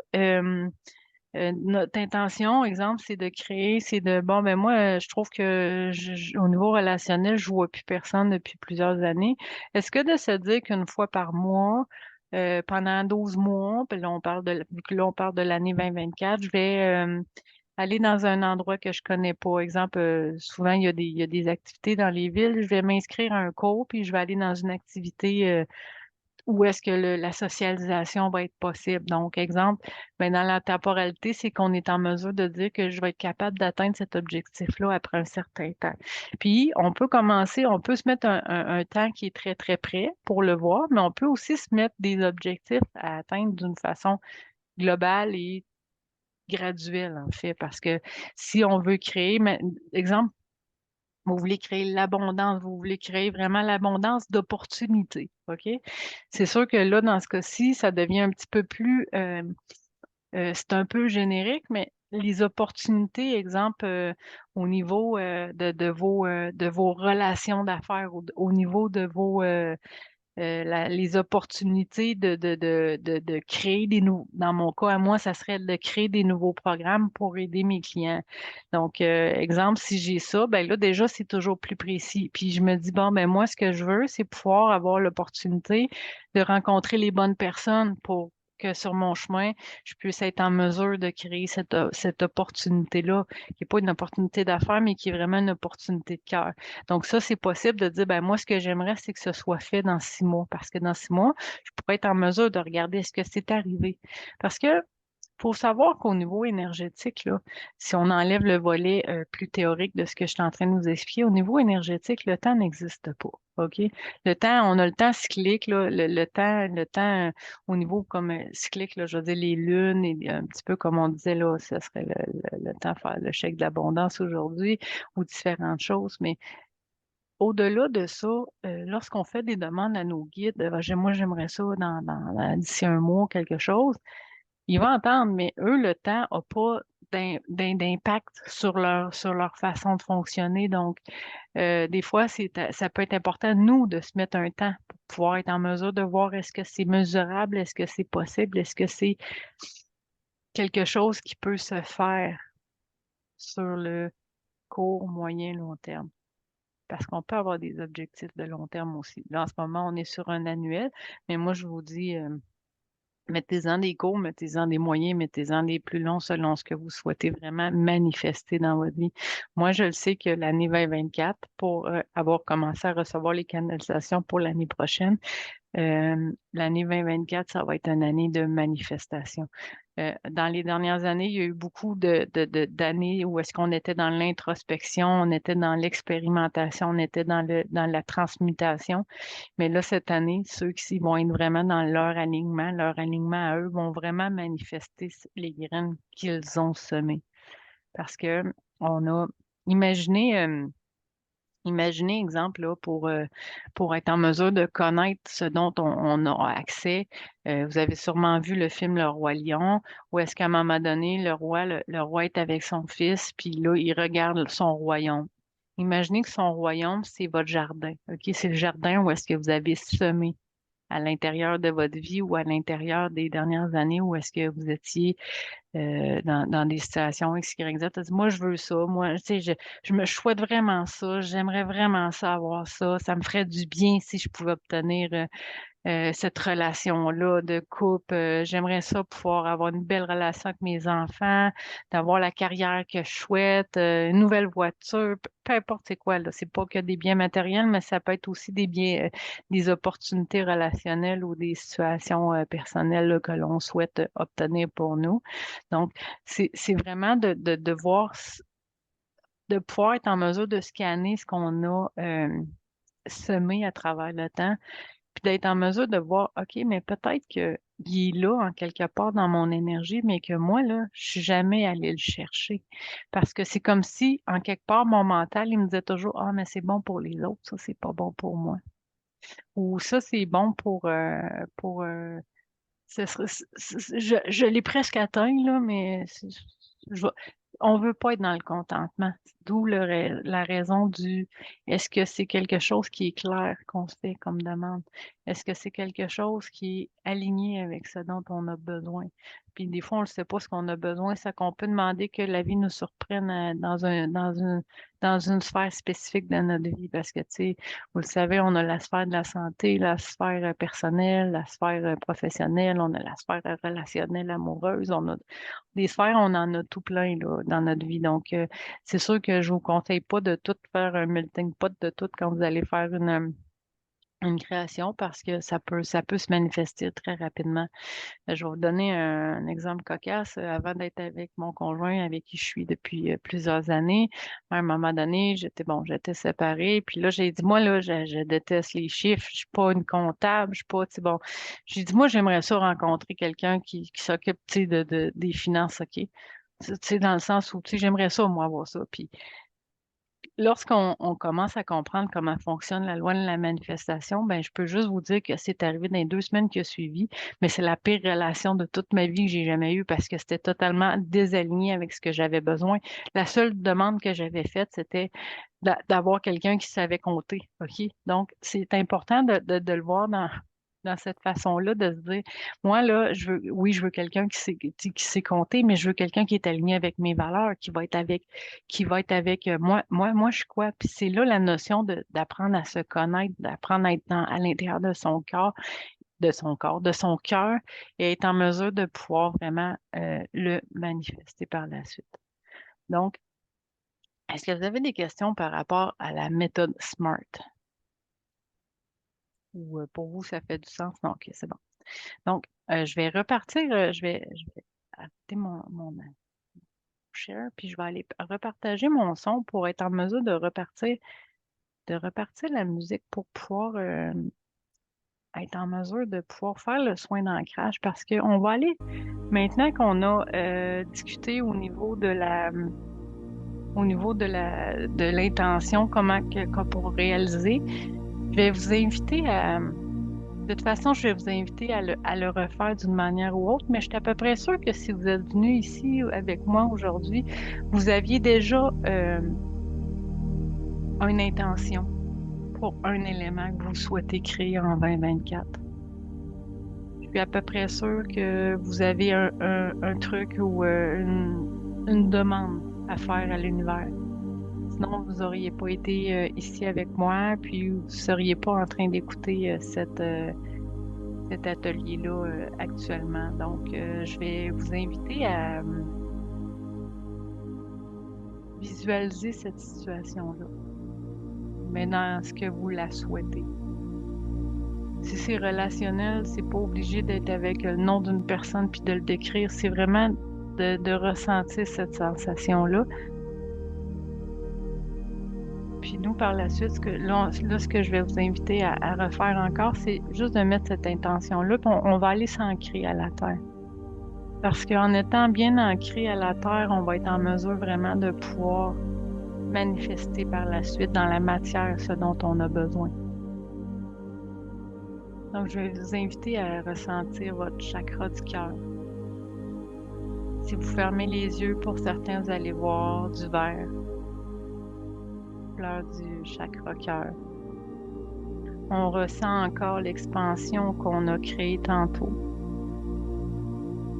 notre intention, exemple, c'est de, bon, ben moi, je trouve que au niveau relationnel, je vois plus personne depuis plusieurs années. Est-ce que de se dire qu'une fois par mois, pendant 12 mois, puis là, vu que là, on parle de l'année 2024, je vais aller dans un endroit que je connais pas. Exemple, souvent, il y a des activités dans les villes. Je vais m'inscrire à un cours, puis je vais aller dans une activité où est-ce que la socialisation va être possible. Donc, exemple, ben, dans la temporalité, c'est qu'on est en mesure de dire que je vais être capable d'atteindre cet objectif-là après un certain temps. Puis, on peut se mettre un temps qui est très, très près pour le voir, mais on peut aussi se mettre des objectifs à atteindre d'une façon globale et graduelle, en fait, parce que si on veut créer, exemple, vous voulez créer l'abondance, vous voulez créer vraiment l'abondance d'opportunités, OK? C'est sûr que là, dans ce cas-ci, ça devient un petit peu plus, c'est un peu générique, mais les opportunités, exemple, au niveau de vos relations d'affaires, au niveau de les opportunités de créer dans mon cas, à moi, ça serait de créer des nouveaux programmes pour aider mes clients. Donc, exemple, si j'ai ça, ben là, déjà, c'est toujours plus précis. Puis je me dis, bon, ben moi, ce que je veux, c'est pouvoir avoir l'opportunité de rencontrer les bonnes personnes pour que sur mon chemin, je puisse être en mesure de créer cette opportunité-là, qui n'est pas une opportunité d'affaires, mais qui est vraiment une opportunité de cœur. Donc ça, c'est possible de dire, ben moi, ce que j'aimerais, c'est que ce soit fait dans 6 mois, parce que dans 6 mois, je pourrais être en mesure de regarder est-ce que c'est arrivé. Parce que faut savoir qu'au niveau énergétique, là, si on enlève le volet plus théorique de ce que je suis en train de nous expliquer, au niveau énergétique, le temps n'existe pas. OK? Le temps, on a le temps cyclique, là, le temps au niveau comme cyclique, là, je veux dire les lunes, et un petit peu comme on disait là, ce serait le temps de faire le chèque d'abondance aujourd'hui ou différentes choses. Mais au-delà de ça, lorsqu'on fait des demandes à nos guides, moi j'aimerais ça d'ici un mois, quelque chose, ils vont entendre, mais eux, le temps n'a pas d'impact sur leur façon de fonctionner. Donc, des fois, ça peut être important, nous, de se mettre un temps pour pouvoir être en mesure de voir est-ce que c'est mesurable, est-ce que c'est possible, est-ce que c'est quelque chose qui peut se faire sur le court, moyen, long terme. Parce qu'on peut avoir des objectifs de long terme aussi. Là, en ce moment, on est sur un annuel, mais moi, je vous dis, mettez-en des courts, mettez-en des moyens, mettez-en des plus longs selon ce que vous souhaitez vraiment manifester dans votre vie. Moi, je le sais que l'année 2024, pour avoir commencé à recevoir les canalisations pour l'année prochaine, l'année 2024, ça va être une année de manifestation. Dans les dernières années, il y a eu beaucoup d'années où est-ce qu'on était dans l'introspection, on était dans l'expérimentation, on était dans la transmutation. Mais là, cette année, ceux qui vont être vraiment dans leur alignement à eux, vont vraiment manifester les graines qu'ils ont semées. Parce que on a imaginé. Imaginez, exemple, là, pour être en mesure de connaître ce dont on a accès. Vous avez sûrement vu le film Le Roi Lion, où est-ce qu'à un moment donné, le roi est avec son fils, puis là, il regarde son royaume. Imaginez que son royaume, c'est votre jardin. OK? C'est le jardin où est-ce que vous avez semé à l'intérieur de votre vie ou à l'intérieur des dernières années où est-ce que vous étiez dans des situations X, Y, Z. T'as dit, moi, je veux ça. Moi, tu sais, je souhaite vraiment ça. J'aimerais vraiment ça, avoir ça. Ça me ferait du bien si je pouvais obtenir cette relation-là de couple. J'aimerais ça pouvoir avoir une belle relation avec mes enfants, d'avoir la carrière que je souhaite, une nouvelle voiture, peu importe c'est quoi, là. C'est pas que des biens matériels, mais ça peut être aussi des biens, des opportunités relationnelles ou des situations personnelles là, que l'on souhaite obtenir pour nous. Donc, c'est vraiment de voir, de pouvoir être en mesure de scanner ce qu'on a semé à travers le temps puis d'être en mesure de voir, OK, mais peut-être qu'il est là en quelque part dans mon énergie, mais que moi, là, je suis jamais allée le chercher. Parce que c'est comme si, en quelque part, mon mental, il me disait toujours, ah, mais c'est bon pour les autres, ça, c'est pas bon pour moi. Ou ça, c'est bon pour je l'ai presque atteint, là, mais je vais- on veut pas être dans le contentement. D'où la raison du est-ce que c'est quelque chose qui est clair qu'on se fait comme demande? Est-ce que c'est quelque chose qui est aligné avec ce dont on a besoin? Puis des fois, on ne sait pas ce qu'on a besoin, c'est qu'on peut demander que la vie nous surprenne dans une sphère spécifique de notre vie. Parce que, tu sais, vous le savez, on a la sphère de la santé, la sphère personnelle, la sphère professionnelle, on a la sphère relationnelle, amoureuse, on a des sphères, on en a tout plein là, dans notre vie. Donc, c'est sûr que je vous conseille pas de tout faire un melting pot de tout quand vous allez faire une création parce que ça peut se manifester très rapidement. Je vais vous donner un exemple cocasse. Avant d'être avec mon conjoint, avec qui je suis depuis plusieurs années, à un moment donné, j'étais séparée. Puis là, j'ai dit, moi, là, je déteste les chiffres. Je suis pas une comptable. Je suis pas, tu sais, bon. J'ai dit, moi, j'aimerais ça rencontrer quelqu'un qui s'occupe, tu sais, des finances, OK? Tu sais, dans le sens où, tu sais, j'aimerais ça, moi, avoir ça. Puis lorsqu'on commence à comprendre comment fonctionne la loi de la manifestation, ben, je peux juste vous dire que c'est arrivé dans les 2 semaines qui ont suivi, mais c'est la pire relation de toute ma vie que j'ai jamais eue parce que c'était totalement désaligné avec ce que j'avais besoin. La seule demande que j'avais faite, c'était d'avoir quelqu'un qui savait compter. OK? Donc, c'est important de le voir dans cette façon-là, de se dire, moi, là, oui, je veux quelqu'un qui sait compter, mais je veux quelqu'un qui est aligné avec mes valeurs, qui va être avec moi, je suis quoi? Puis c'est là la notion d'apprendre à se connaître, d'apprendre à être à l'intérieur de son cœur et être en mesure de pouvoir vraiment le manifester par la suite. Donc, est-ce que vous avez des questions par rapport à la méthode SMART? Ou pour vous, ça fait du sens? Non, OK, c'est bon. Donc, je vais repartir, je vais arrêter mon share, puis je vais aller repartager mon son pour être en mesure de repartir la musique pour pouvoir être en mesure de pouvoir faire le soin d'ancrage parce qu'on va aller, maintenant qu'on a discuté au niveau de l'intention, pour réaliser, je vais vous inviter de toute façon, je vais vous inviter à le refaire d'une manière ou autre, mais je suis à peu près sûre que si vous êtes venu ici avec moi aujourd'hui, vous aviez déjà une intention pour un élément que vous souhaitez créer en 2024. Je suis à peu près sûre que vous avez un truc ou une demande à faire à l'univers. Sinon, vous n'auriez pas été ici avec moi, puis vous ne seriez pas en train d'écouter cet atelier-là actuellement. Donc, je vais vous inviter à visualiser cette situation-là, mais dans ce que vous la souhaitez. Si c'est relationnel, c'est pas obligé d'être avec le nom d'une personne puis de le décrire. C'est vraiment de ressentir cette sensation-là. Puis nous, par la suite, ce que je vais vous inviter à refaire encore, c'est juste de mettre cette intention-là, puis on va aller s'ancrer à la terre. Parce qu'en étant bien ancré à la terre, on va être en mesure vraiment de pouvoir manifester par la suite dans la matière ce dont on a besoin. Donc, je vais vous inviter à ressentir votre chakra du cœur. Si vous fermez les yeux, pour certains, vous allez voir du vert, fleur du chakra cœur. On ressent encore l'expansion qu'on a créée tantôt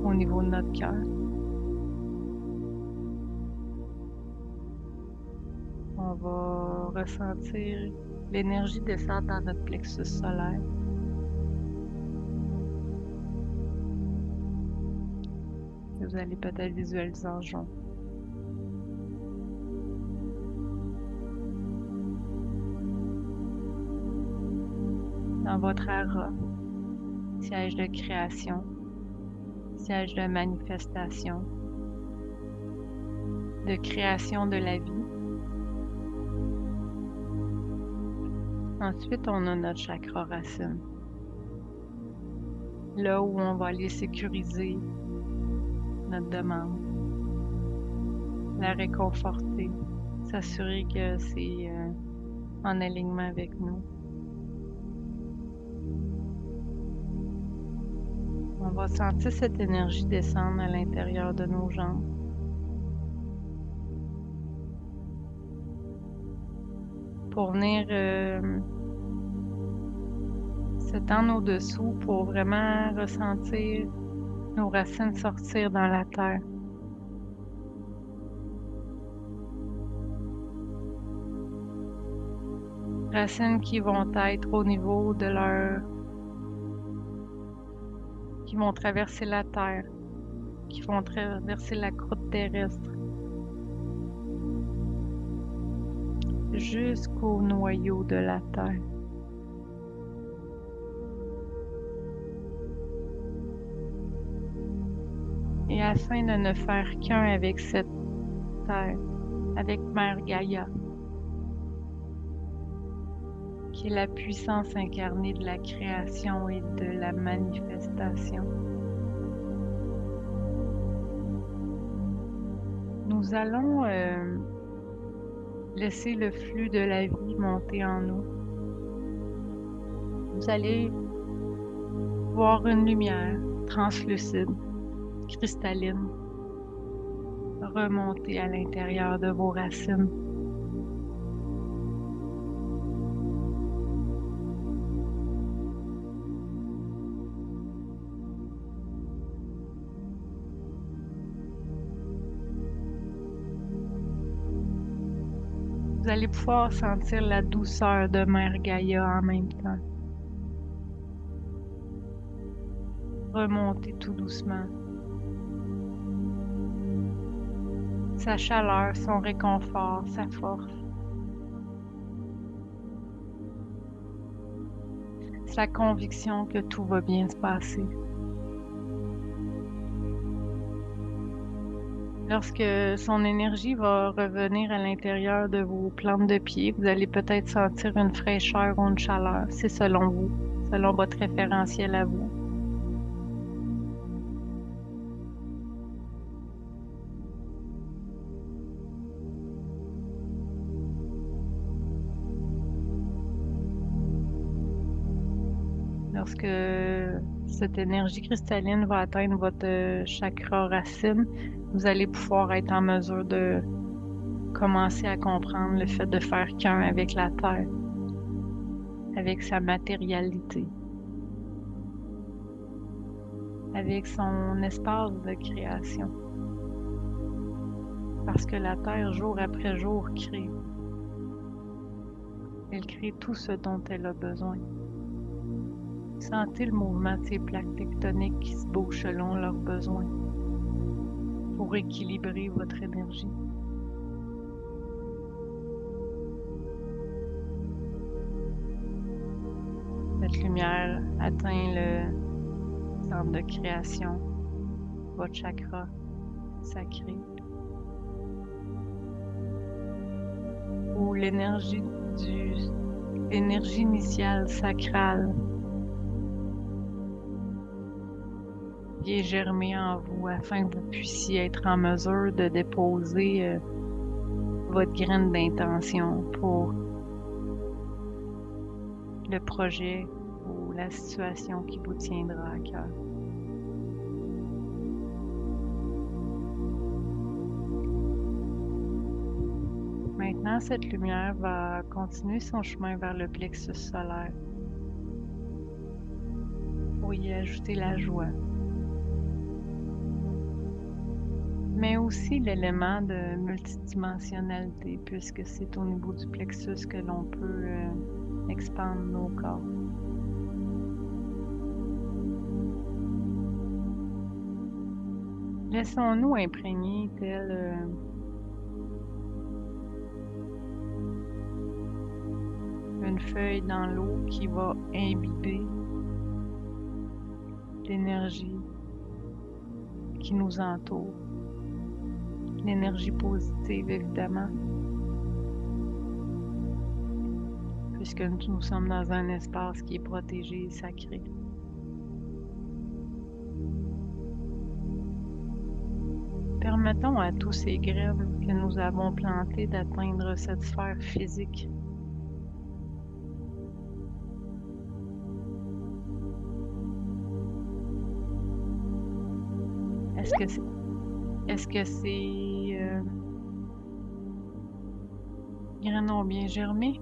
au niveau de notre cœur. On va ressentir l'énergie descendre dans notre plexus solaire. Que vous allez peut-être visualiser en jaune. Dans votre aura, siège de création, siège de manifestation, de création de la vie. Ensuite, on a notre chakra racine. Là où on va aller sécuriser notre demande, la réconforter, s'assurer que c'est en alignement avec nous. On va sentir cette énergie descendre à l'intérieur de nos jambes. Pour venir s'étendre au-dessous pour vraiment ressentir nos racines sortir dans la terre. Racines qui vont être au niveau de qui vont traverser la terre, qui vont traverser la croûte terrestre, jusqu'au noyau de la terre. Et afin de ne faire qu'un avec cette terre, avec Mère Gaïa, qui est la puissance incarnée de la création et de la manifestation. Nous allons laisser le flux de la vie monter en nous. Vous allez voir une lumière translucide, cristalline, remonter à l'intérieur de vos racines. Vous allez pouvoir sentir la douceur de Mère Gaïa en même temps. Remonter tout doucement. Sa chaleur, son réconfort, sa force. Sa conviction que tout va bien se passer. Lorsque son énergie va revenir à l'intérieur de vos plantes de pied, vous allez peut-être sentir une fraîcheur ou une chaleur. C'est selon vous, selon votre référentiel à vous. Lorsque cette énergie cristalline va atteindre votre chakra racine, vous allez pouvoir être en mesure de commencer à comprendre le fait de faire qu'un avec la terre, avec sa matérialité, avec son espace de création. Parce que la terre, jour après jour, crée. Elle crée tout ce dont elle a besoin. Sentez le mouvement de ces plaques tectoniques qui se bougent selon leurs besoins pour équilibrer votre énergie. Cette lumière atteint le centre de création, votre chakra sacré, où l'énergie initiale sacrale vient germer en vous afin que vous puissiez être en mesure de déposer votre graine d'intention pour le projet ou la situation qui vous tiendra à cœur. Maintenant, cette lumière va continuer son chemin vers le plexus solaire pour y ajouter la joie, mais aussi l'élément de multidimensionnalité, puisque c'est au niveau du plexus que l'on peut expandre nos corps. Laissons-nous imprégner tel une feuille dans l'eau qui va imbiber l'énergie qui nous entoure. L'énergie positive, évidemment, puisque nous sommes dans un espace qui est protégé et sacré. Permettons à tous ces graines que nous avons plantées d'atteindre cette sphère physique. Est-ce que ces graines ont bien germé?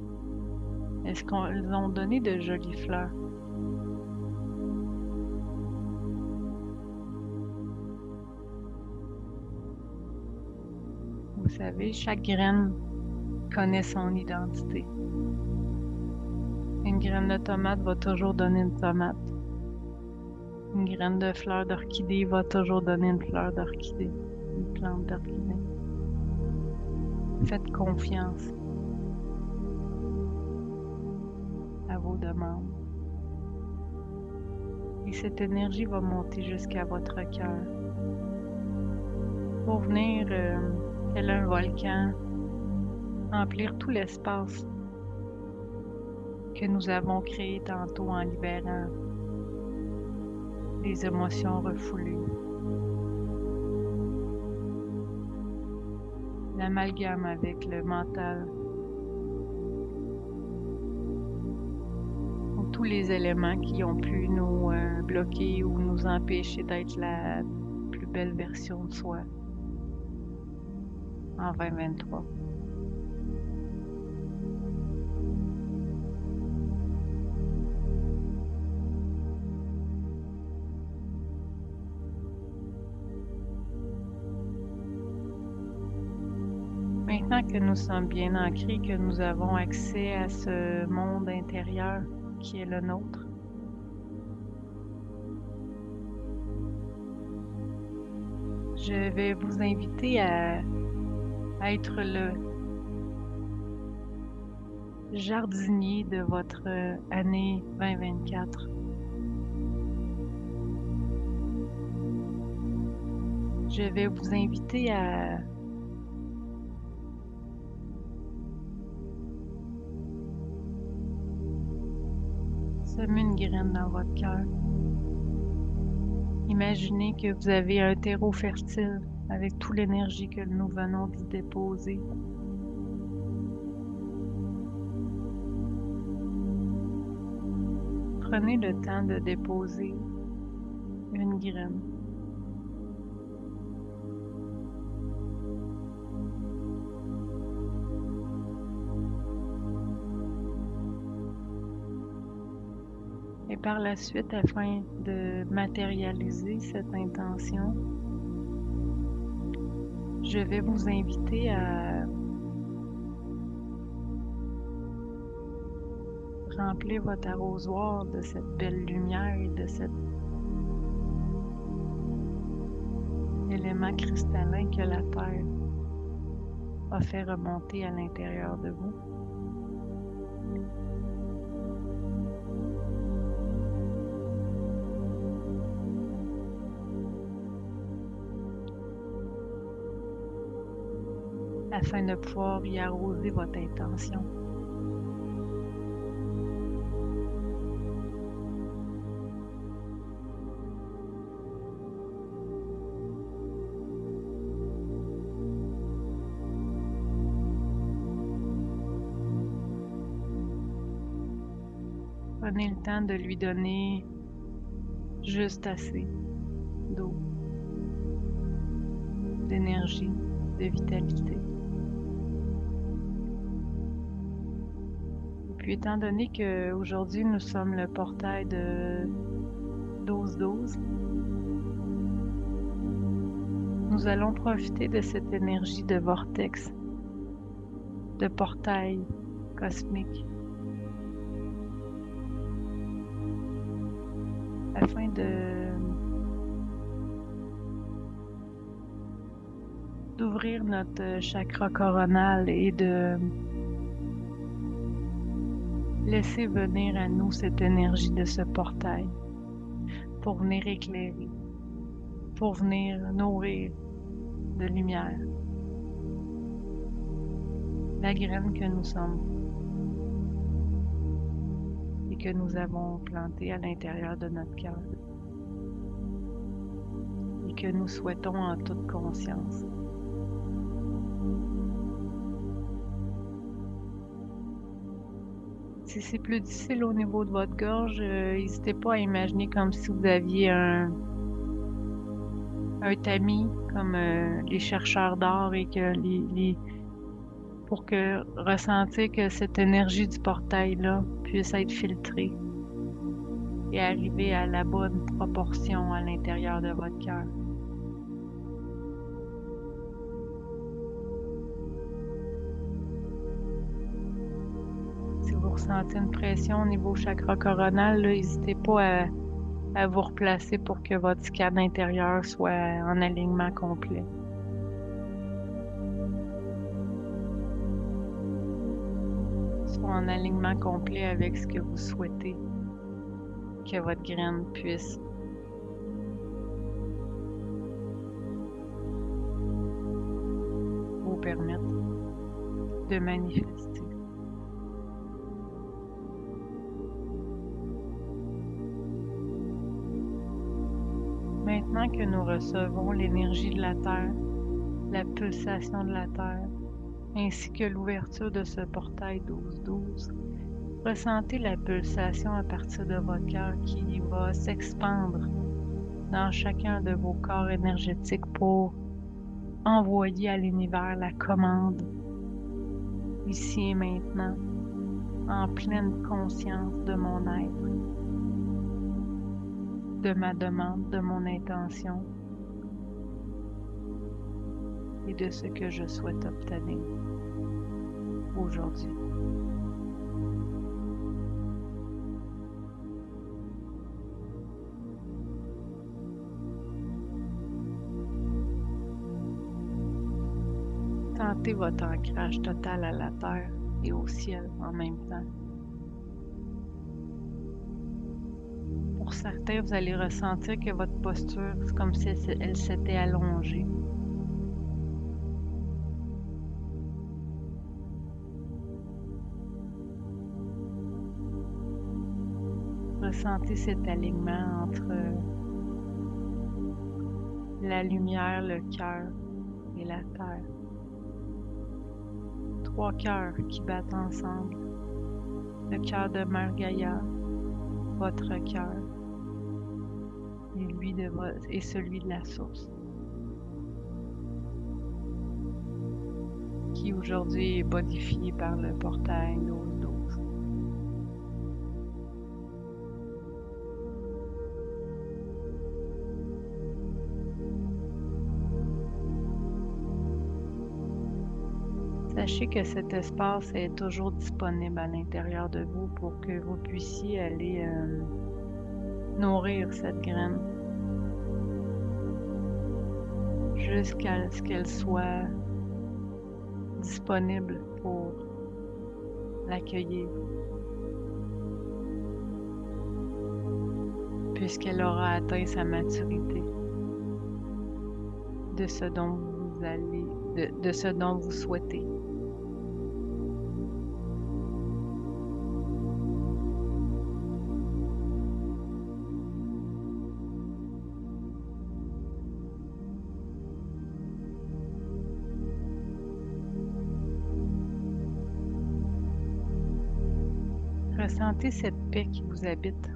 Est-ce qu'elles ont donné de jolies fleurs? Vous savez, chaque graine connaît son identité. Une graine de tomate va toujours donner une tomate. Une graine de fleur d'orchidée va toujours donner une fleur d'orchidée, une plante d'orchidée. Faites confiance à vos demandes. Et cette énergie va monter jusqu'à votre cœur pour venir, tel un volcan, remplir tout l'espace que nous avons créé tantôt en libérant les émotions refoulées. L'amalgame avec le mental. Tous les éléments qui ont pu nous bloquer ou nous empêcher d'être la plus belle version de soi en 2023. Maintenant que nous sommes bien ancrés, que nous avons accès à ce monde intérieur qui est le nôtre, je vais vous inviter à être le jardinier de votre année 2024. Je vais vous inviter à semer une graine dans votre cœur. Imaginez que vous avez un terreau fertile avec toute l'énergie que nous venons d'y déposer. Prenez le temps de déposer une graine. Et par la suite, afin de matérialiser cette intention, je vais vous inviter à remplir votre arrosoir de cette belle lumière et de cet élément cristallin que la Terre a fait remonter à l'intérieur de vous. Afin de pouvoir y arroser votre intention. Prenez le temps de lui donner juste assez d'eau, d'énergie, de vitalité. Puis étant donné qu'aujourd'hui nous sommes le portail de 12-12, Nous allons profiter de cette énergie de vortex, de portail cosmique, afin d'ouvrir notre chakra coronal et de laisser venir à nous cette énergie de ce portail pour venir éclairer, pour venir nourrir de lumière la graine que nous sommes et que nous avons plantée à l'intérieur de notre cœur et que nous souhaitons en toute conscience. Si c'est plus difficile au niveau de votre gorge, n'hésitez pas à imaginer comme si vous aviez un tamis, comme les chercheurs d'art, et que pour que ressentir que cette énergie du portail-là puisse être filtrée et arriver à la bonne proportion à l'intérieur de votre cœur. Si vous ressentez une pression au niveau chakra coronal, n'hésitez pas à vous replacer pour que votre scan intérieur soit en alignement complet. Soit en alignement complet avec ce que vous souhaitez que votre graine puisse vous permettre de manifester. Maintenant que nous recevons l'énergie de la Terre, la pulsation de la Terre, ainsi que l'ouverture de ce portail 12-12, ressentez la pulsation à partir de votre cœur qui va s'expandre dans chacun de vos corps énergétiques pour envoyer à l'univers la commande, ici et maintenant, en pleine conscience de mon être, de ma demande, de mon intention et de ce que je souhaite obtenir aujourd'hui. Sentez votre ancrage total à la terre et au ciel en même temps. Pour certains, vous allez ressentir que votre posture, c'est comme si elle s'était allongée. Ressentez cet alignement entre la lumière, le cœur et la terre. 3 cœurs qui battent ensemble. Le cœur de Mère Gaïa, votre cœur et celui de la source, qui aujourd'hui est modifié par le portail 12-12. Sachez que cet espace est toujours disponible à l'intérieur de vous pour que vous puissiez aller nourrir cette graine jusqu'à ce qu'elle soit disponible pour l'accueillir, puisqu'elle aura atteint sa maturité de ce dont de ce dont vous souhaitez. Ressentez cette paix qui vous habite.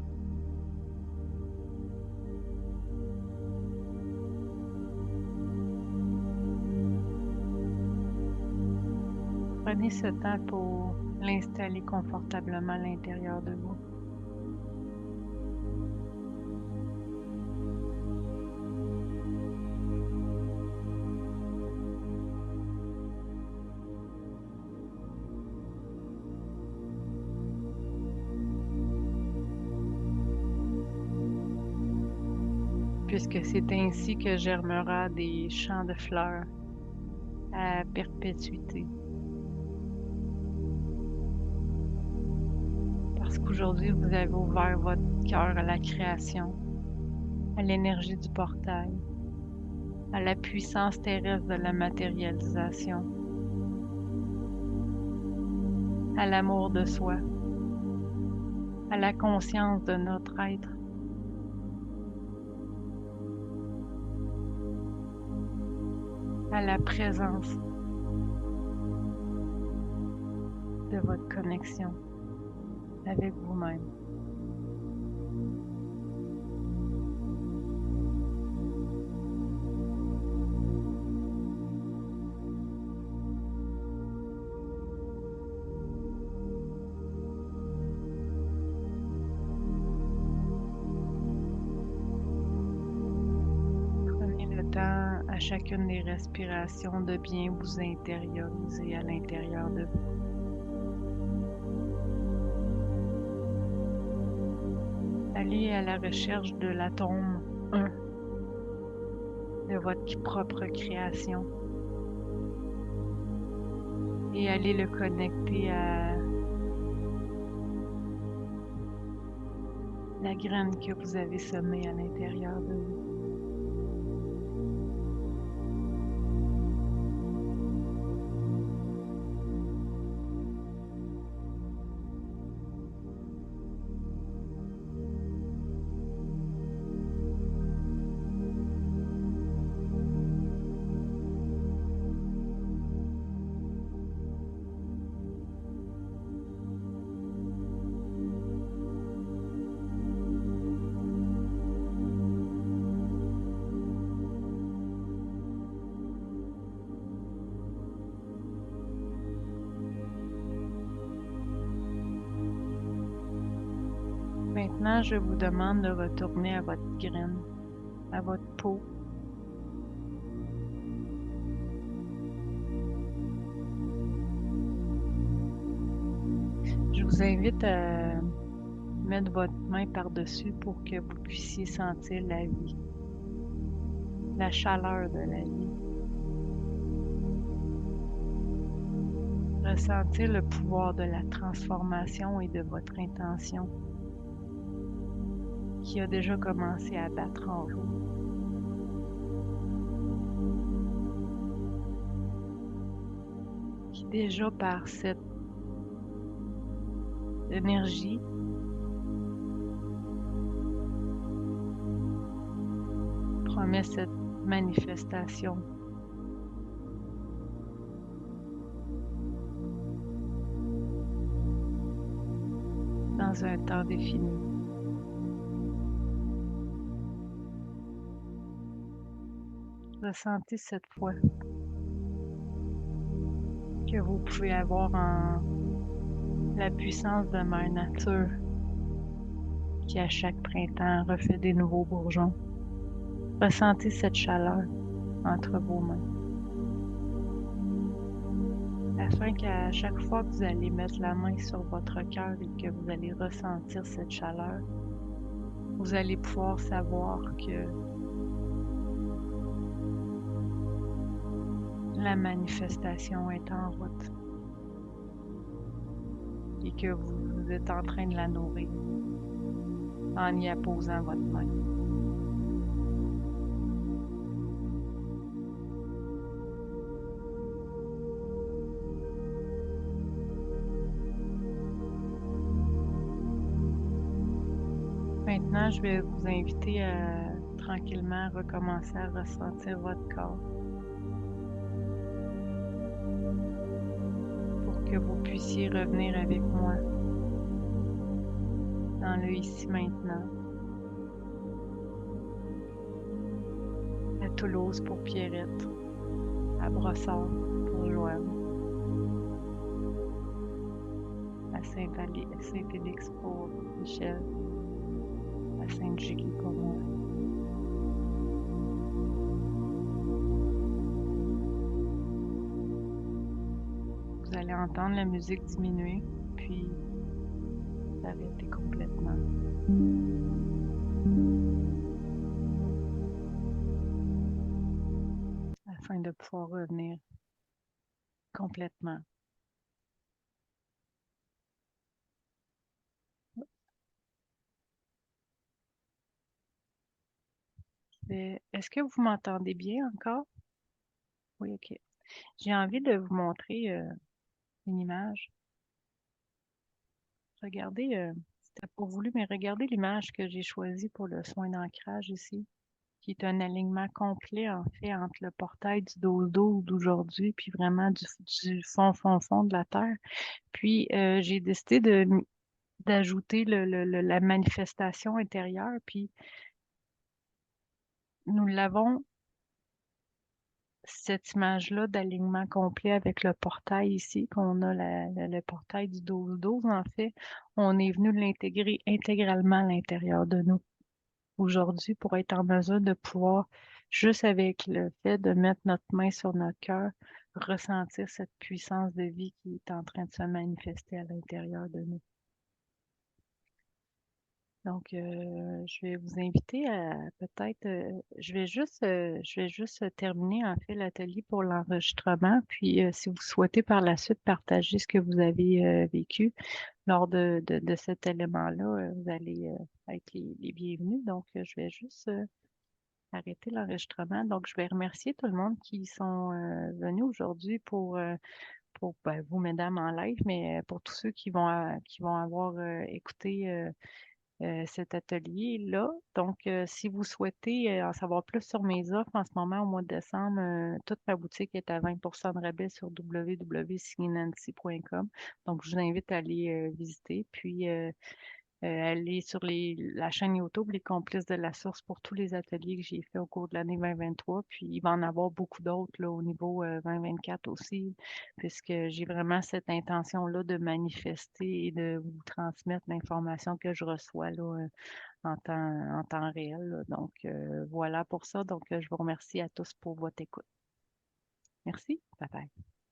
Prenez ce temps pour l'installer confortablement à l'intérieur de vous. puisque c'est ainsi que germera des champs de fleurs à perpétuité. Parce qu'aujourd'hui, vous avez ouvert votre cœur à la création, à l'énergie du portail, à la puissance terrestre de la matérialisation, à l'amour de soi, à la conscience de notre être. À la présence de votre connexion avec vous-même. Prenez le temps à chacune des respirations de bien vous intérioriser à l'intérieur de vous. Allez à la recherche de l'atome 1 de votre propre création et allez le connecter à la graine que vous avez semée à l'intérieur de vous. Maintenant, je vous demande de retourner à votre graine, à votre peau. Je vous invite à mettre votre main par-dessus pour que vous puissiez sentir la vie, la chaleur de la vie. Ressentir le pouvoir de la transformation et de votre intention qui a déjà commencé à battre en vous. Qui déjà par cette énergie promet cette manifestation. Dans un temps défini. Ressentez cette foi que vous pouvez avoir en la puissance de Mère Nature qui à chaque printemps refait des nouveaux bourgeons. Ressentez cette chaleur entre vos mains. Afin qu'à chaque fois que vous allez mettre la main sur votre cœur et que vous allez ressentir cette chaleur, vous allez pouvoir savoir que la manifestation est en route et que vous êtes en train de la nourrir en y apposant votre main. Maintenant, je vais vous inviter à tranquillement recommencer à ressentir votre corps pour que vous puissiez revenir avec moi dans le ici maintenant, à Toulouse pour Pierrette, à Brossard pour Joanne, à Saint-Félix pour Michel, à Sainte-Julie pour moi. Vous allez entendre la musique diminuer, puis s'arrêter complètement. de pouvoir revenir complètement. Est-ce que vous m'entendez bien encore? Oui, OK. J'ai envie de vous montrer une image. Regardez, c'était pas voulu, mais regardez l'image que j'ai choisie pour le soin d'ancrage ici, qui est un alignement complet, en fait, entre le portail du dodo d'aujourd'hui, puis vraiment du fond de la Terre. Puis, j'ai décidé d'ajouter la manifestation intérieure, puis nous l'avons, cette image-là d'alignement complet avec le portail ici, qu'on a le portail du 12-12, en fait, on est venu l'intégrer intégralement à l'intérieur de nous aujourd'hui pour être en mesure de pouvoir, juste avec le fait de mettre notre main sur notre cœur, ressentir cette puissance de vie qui est en train de se manifester à l'intérieur de nous. Donc, je vais vous inviter à peut-être, je vais juste terminer en fait l'atelier pour l'enregistrement. Puis, si vous souhaitez par la suite partager ce que vous avez vécu lors de cet élément-là, vous allez être les bienvenus. Donc, je vais juste arrêter l'enregistrement. Donc, je vais remercier tout le monde qui sont venus aujourd'hui pour ben, vous, mesdames, en live, mais pour tous ceux qui vont avoir écouté cet atelier-là. Donc, si vous souhaitez en savoir plus sur mes offres en ce moment, au mois de décembre, toute ma boutique est à 20 de rabais sur www.signancy.com. Donc, je vous invite à aller visiter. Puis, aller sur la chaîne YouTube Les Complices de la Source pour tous les ateliers que j'ai fait au cours de l'année 2023. Puis il va en avoir beaucoup d'autres là, au niveau 2024 aussi, puisque j'ai vraiment cette intention-là de manifester et de vous transmettre l'information que je reçois là, en temps réel, là. Donc voilà pour ça. Donc je vous remercie à tous pour votre écoute. Merci. Bye bye.